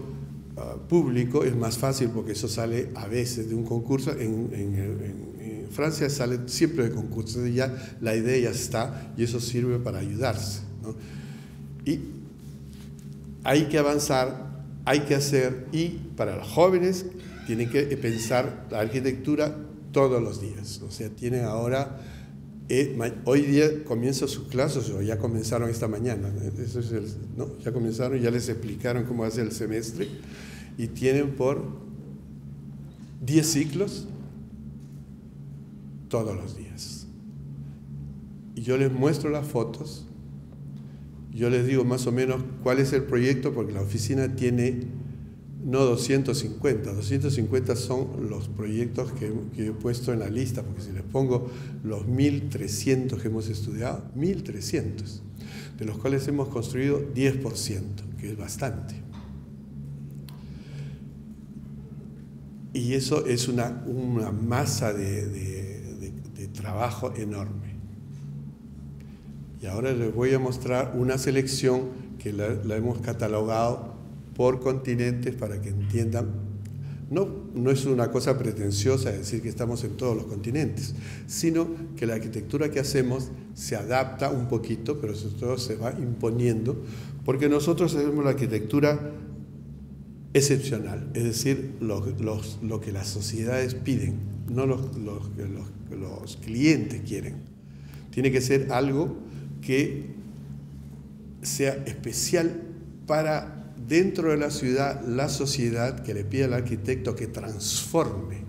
[SPEAKER 4] público es más fácil porque eso sale a veces de un concurso. En Francia sale siempre de concursos, y ya la idea ya está y eso sirve para ayudarse, ¿no? Y hay que avanzar, hay que hacer, y para los jóvenes tienen que pensar la arquitectura todos los días. O sea, tienen ahora, hoy día comienzan sus clases, o ya comenzaron esta mañana, eso es ¿no? Ya comenzaron, ya les explicaron cómo hacer el semestre, y tienen por 10 ciclos todos los días. Y yo les muestro las fotos, yo les digo más o menos cuál es el proyecto, porque la oficina tiene no 250 son los proyectos que he puesto en la lista, porque si les pongo los 1.300 que hemos estudiado, 1.300, de los cuales hemos construido 10%, que es bastante. Y eso es una masa de trabajo enorme. Y ahora les voy a mostrar una selección que la hemos catalogado por continentes para que entiendan. No es una cosa pretenciosa decir que estamos en todos los continentes, sino que la arquitectura que hacemos se adapta un poquito, pero sobre todo se va imponiendo, porque nosotros hacemos la arquitectura excepcional, es decir, lo que las sociedades piden, no los clientes quieren. Tiene que ser algo que sea especial para dentro de la ciudad, la sociedad, que le pide al arquitecto que transforme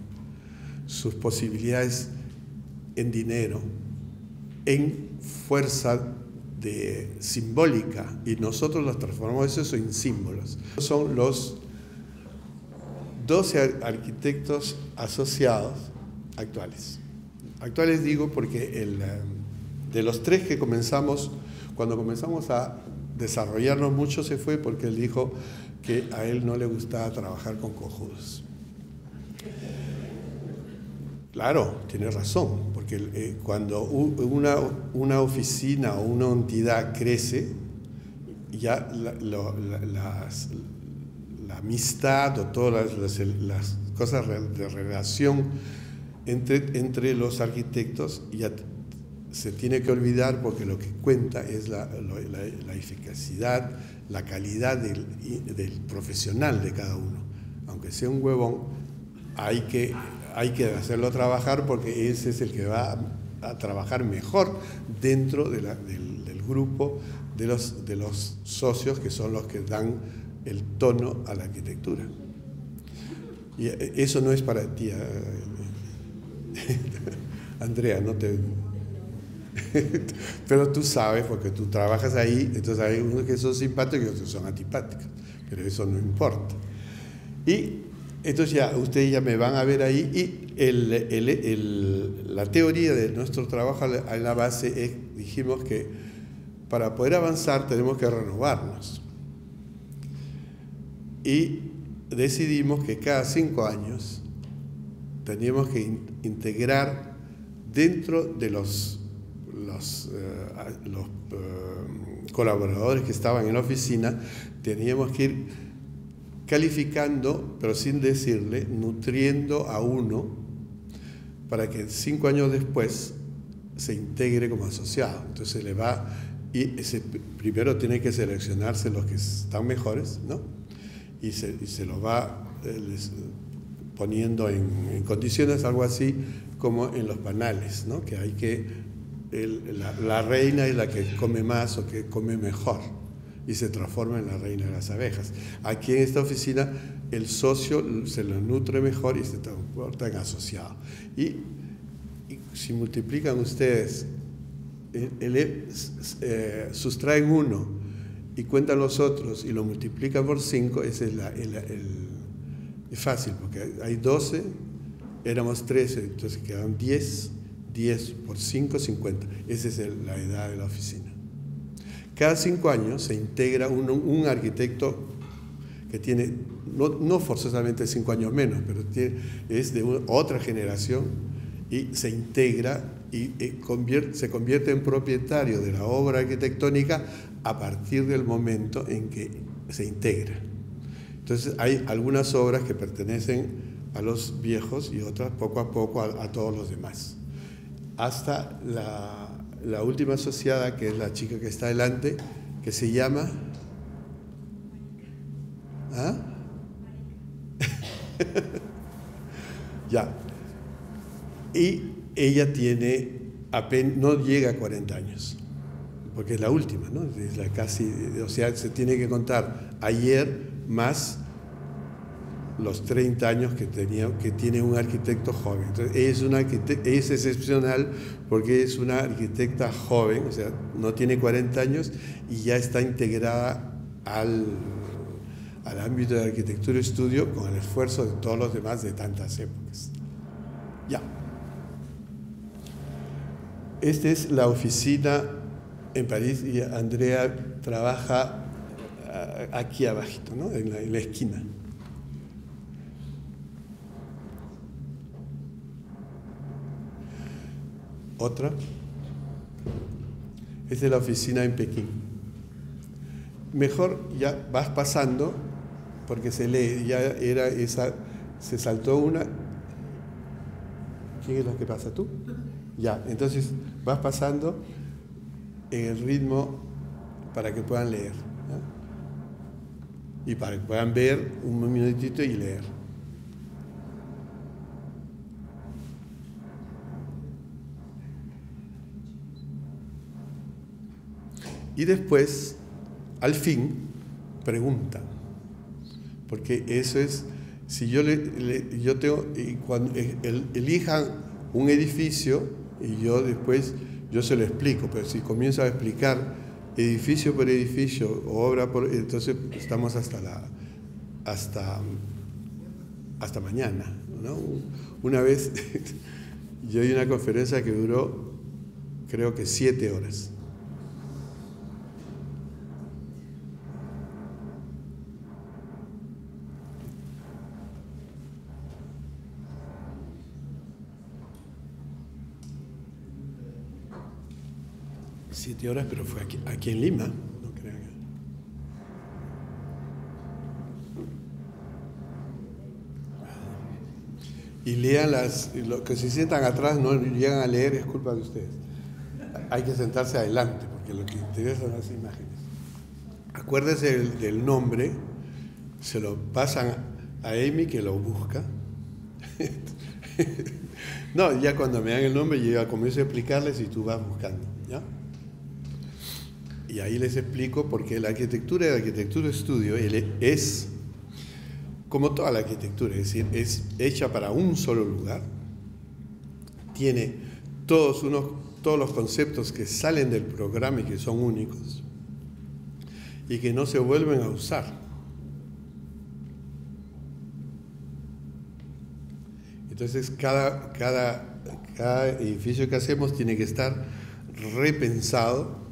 [SPEAKER 4] sus posibilidades en dinero, en fuerza simbólica, y nosotros los transformamos eso en símbolos. Son los 12 arquitectos asociados actuales. Actuales digo porque de los 3 que comenzamos, cuando comenzamos a desarrollarnos mucho se fue porque él dijo que a él no le gustaba trabajar con cojudos. Claro, tiene razón, porque cuando una oficina o una entidad crece, ya la amistad o todas las cosas de relación entre los arquitectos ya se tiene que olvidar, porque lo que cuenta es la eficacia, la calidad del profesional de cada uno. Aunque sea un huevón, hay que hacerlo trabajar, porque ese es el que va a trabajar mejor dentro del grupo de los socios, que son los que dan el tono a la arquitectura. Y eso no es para ti, Andrea, no te... Pero tú sabes, porque tú trabajas ahí, entonces hay unos que son simpáticos y otros son antipáticos, pero eso no importa. Y entonces ya ustedes ya me van a ver ahí, y la teoría de nuestro trabajo en la base es, dijimos que para poder avanzar tenemos que renovarnos. Y decidimos que cada 5 años teníamos que integrar dentro de los colaboradores que estaban en la oficina, teníamos que ir calificando, pero sin decirle, nutriendo a uno para que 5 años después se integre como asociado. Entonces le va, y primero tiene que seleccionarse los que están mejores, ¿no? Y se los va poniendo en condiciones, algo así como en los panales, ¿no? Que hay que la reina es la que come más o que come mejor y se transforma en la reina de las abejas. Aquí en esta oficina el socio se lo nutre mejor y se transporta en asociado. Y si multiplican ustedes, sustraen 1 y cuentan los otros y lo multiplican por 5, ese es fácil, porque hay 12, éramos 13, entonces quedan 10 por 5, 50. Esa es la edad de la oficina. Cada 5 años se integra un arquitecto que tiene, no forzosamente 5 años menos, pero es de otra generación, y se integra y se convierte en propietario de la obra arquitectónica a partir del momento en que se integra. Entonces hay algunas obras que pertenecen a los viejos y otras poco a poco a todos los demás. Hasta la última asociada, que es la chica que está adelante, que se llama... ¿Ah? Ya. Y ella no llega a 40 años, porque es la última, ¿no? Es o sea, se tiene que contar ayer más los 30 años que tiene un arquitecto joven. Entonces, es excepcional porque es una arquitecta joven, o sea, no tiene 40 años y ya está integrada al ámbito de arquitectura estudio con el esfuerzo de todos los demás de tantas épocas. Ya. Esta es la oficina en París y Andrea trabaja aquí abajito, ¿no? en la esquina. Otra. Esta es la oficina en Pekín. Mejor ya vas pasando, porque se lee, ya era esa, se saltó una. ¿Quién es la que pasa? ¿Tú? Ya, entonces vas pasando en el ritmo para que puedan leer, ¿no? Y para que puedan ver un minutito y leer. Y después, al fin, preguntan. Porque eso es, si yo tengo, cuando elijan un edificio, y yo después, yo se lo explico, pero si comienzo a explicar edificio por edificio, obra por, entonces estamos hasta mañana, ¿no? Una vez, yo di una conferencia que duró, creo que 7 horas. Pero fue aquí en Lima, no crean. Y lean los que se sientan atrás no llegan a leer, es culpa de ustedes. Hay que sentarse adelante, porque lo que interesa son las imágenes. Acuérdense del nombre, se lo pasan a Amy que lo busca. No, ya cuando me dan el nombre yo ya comienzo a explicarles y tú vas buscando, ¿ya? Y ahí les explico porque la arquitectura de arquitectura estudio es, como toda la arquitectura, es decir, es hecha para un solo lugar, tiene todos los conceptos que salen del programa y que son únicos y que no se vuelven a usar. Entonces cada edificio que hacemos tiene que estar repensado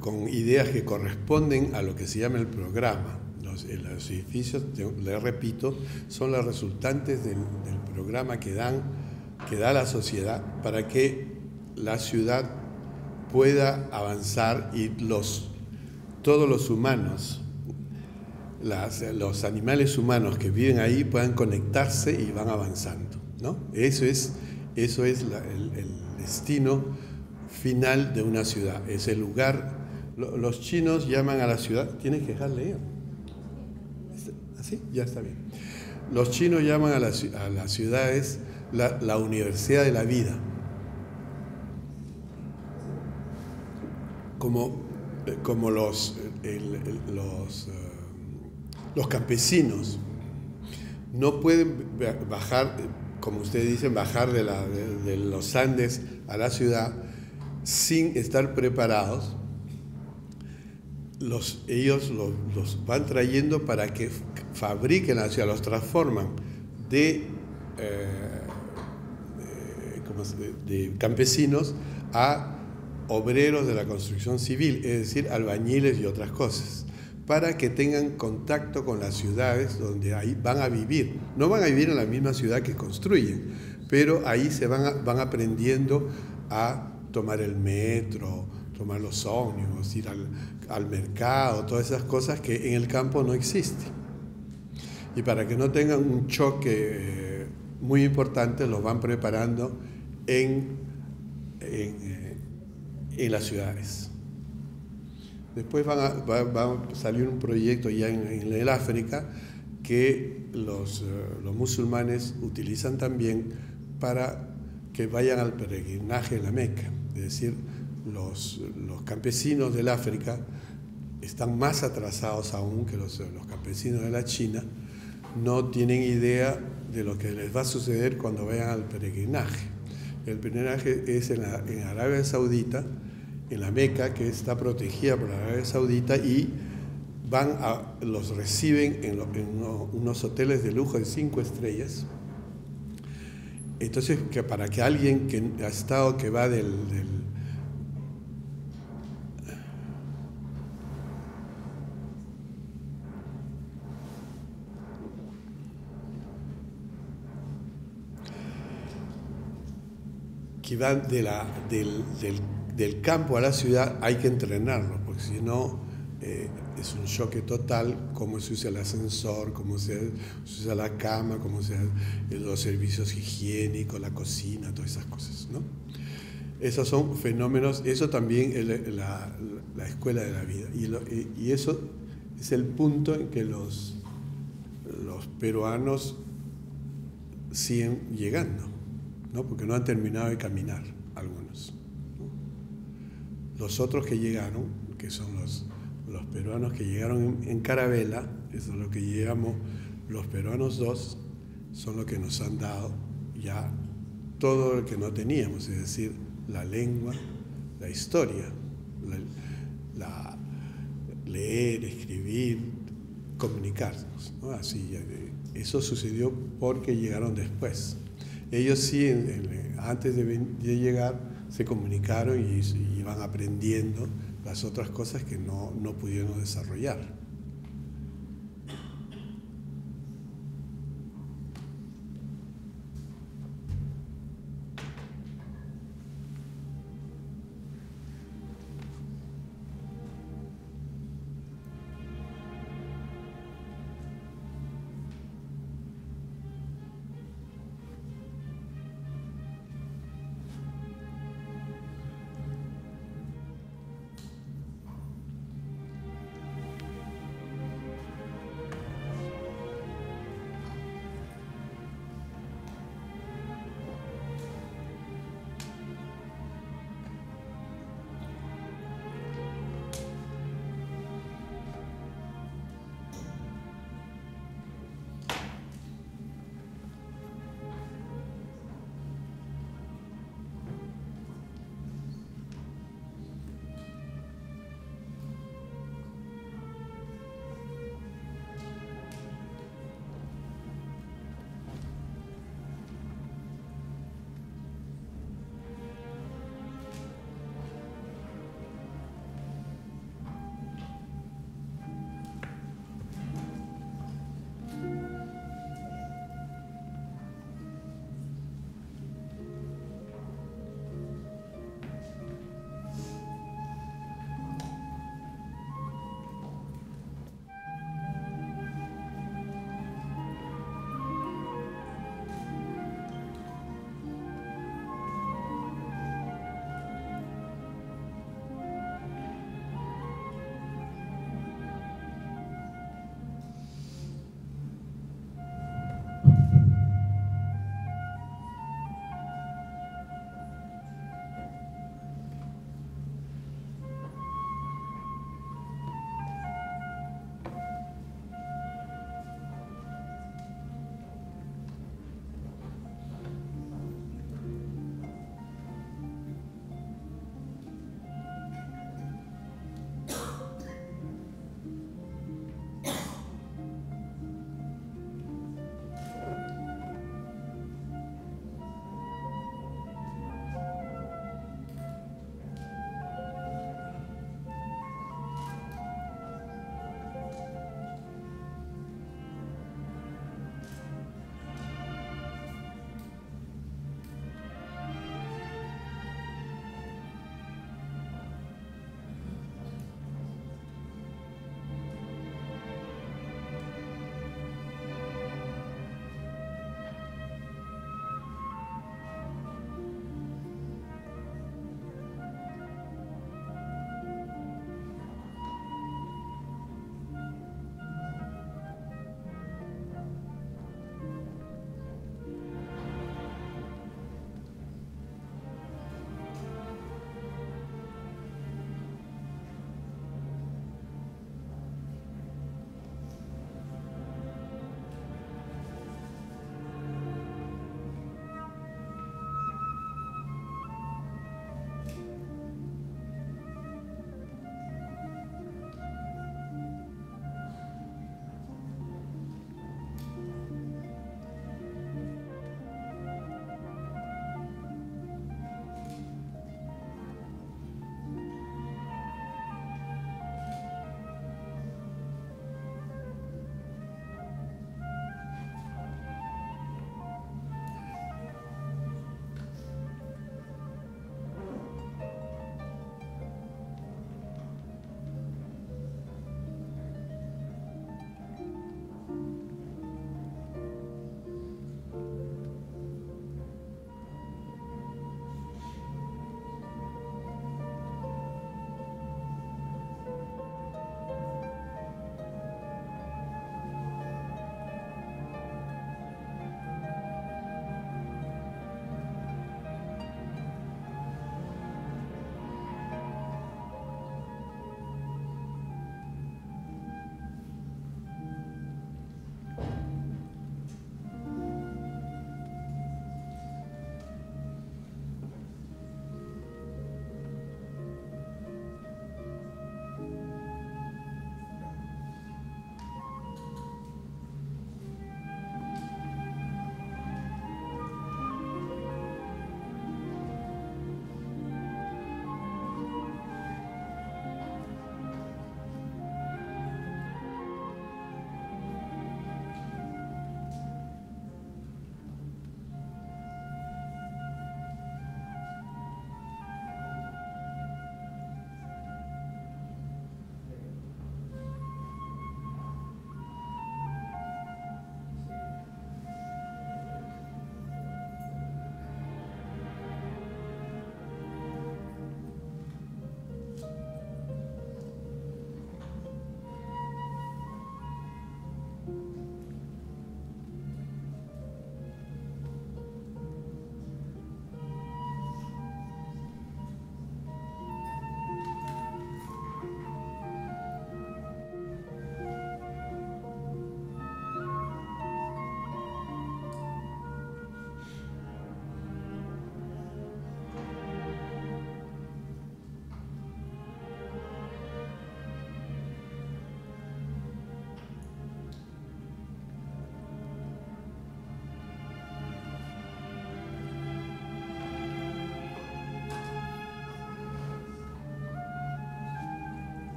[SPEAKER 4] con ideas que corresponden a lo que se llama el programa. Los edificios, les repito, son los resultantes del programa que da la sociedad para que la ciudad pueda avanzar y todos los humanos, los animales humanos que viven ahí puedan conectarse y van avanzando, ¿no? Eso es el destino final de una ciudad, es el lugar. Los chinos llaman a la ciudad, tienes que dejar leer. ¿Así? Ya está bien. Los chinos llaman a las ciudades la universidad de la vida. Como los campesinos no pueden bajar, como ustedes dicen, bajar de los Andes a la ciudad sin estar preparados. Ellos los van trayendo para que fabriquen la ciudad, los transforman de campesinos a obreros de la construcción civil, es decir, albañiles y otras cosas, para que tengan contacto con las ciudades donde ahí van a vivir. No van a vivir en la misma ciudad que construyen, pero ahí se van aprendiendo a tomar el metro, tomar los ómnibus, ir al mercado, todas esas cosas que en el campo no existen. Y para que no tengan un choque muy importante, los van preparando en las ciudades. Después va a salir un proyecto ya en el África que los musulmanes utilizan también para que vayan al peregrinaje en la Meca. Es decir, los campesinos del África están más atrasados aún que los campesinos de la China, no tienen idea de lo que les va a suceder cuando vayan al peregrinaje. El peregrinaje es en Arabia Saudita, en la Meca, que está protegida por la Arabia Saudita, y los reciben en unos hoteles de lujo de 5 estrellas. Entonces, para que alguien que ha estado, que va del campo a la ciudad, hay que entrenarlo, porque si no es un choque total cómo se usa el ascensor, cómo se usa la cama, cómo se usan los servicios higiénicos, la cocina, todas esas cosas, ¿no? Esos son fenómenos, eso también es la escuela de la vida. Y eso es el punto en que los peruanos siguen llegando, ¿no? Porque no han terminado de caminar algunos, ¿no? Los otros que llegaron, que son los peruanos que llegaron en carabela, eso es lo que llegamos, los peruanos 2, son los que nos han dado ya todo lo que no teníamos, es decir, la lengua, la historia, leer, escribir, comunicarnos, ¿no? Así, eso sucedió porque llegaron después. Ellos sí, antes de llegar, se comunicaron y iban aprendiendo las otras cosas que no pudieron desarrollar.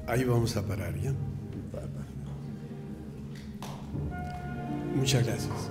[SPEAKER 4] ahí vamos a parar, ¿ya? Muchas gracias.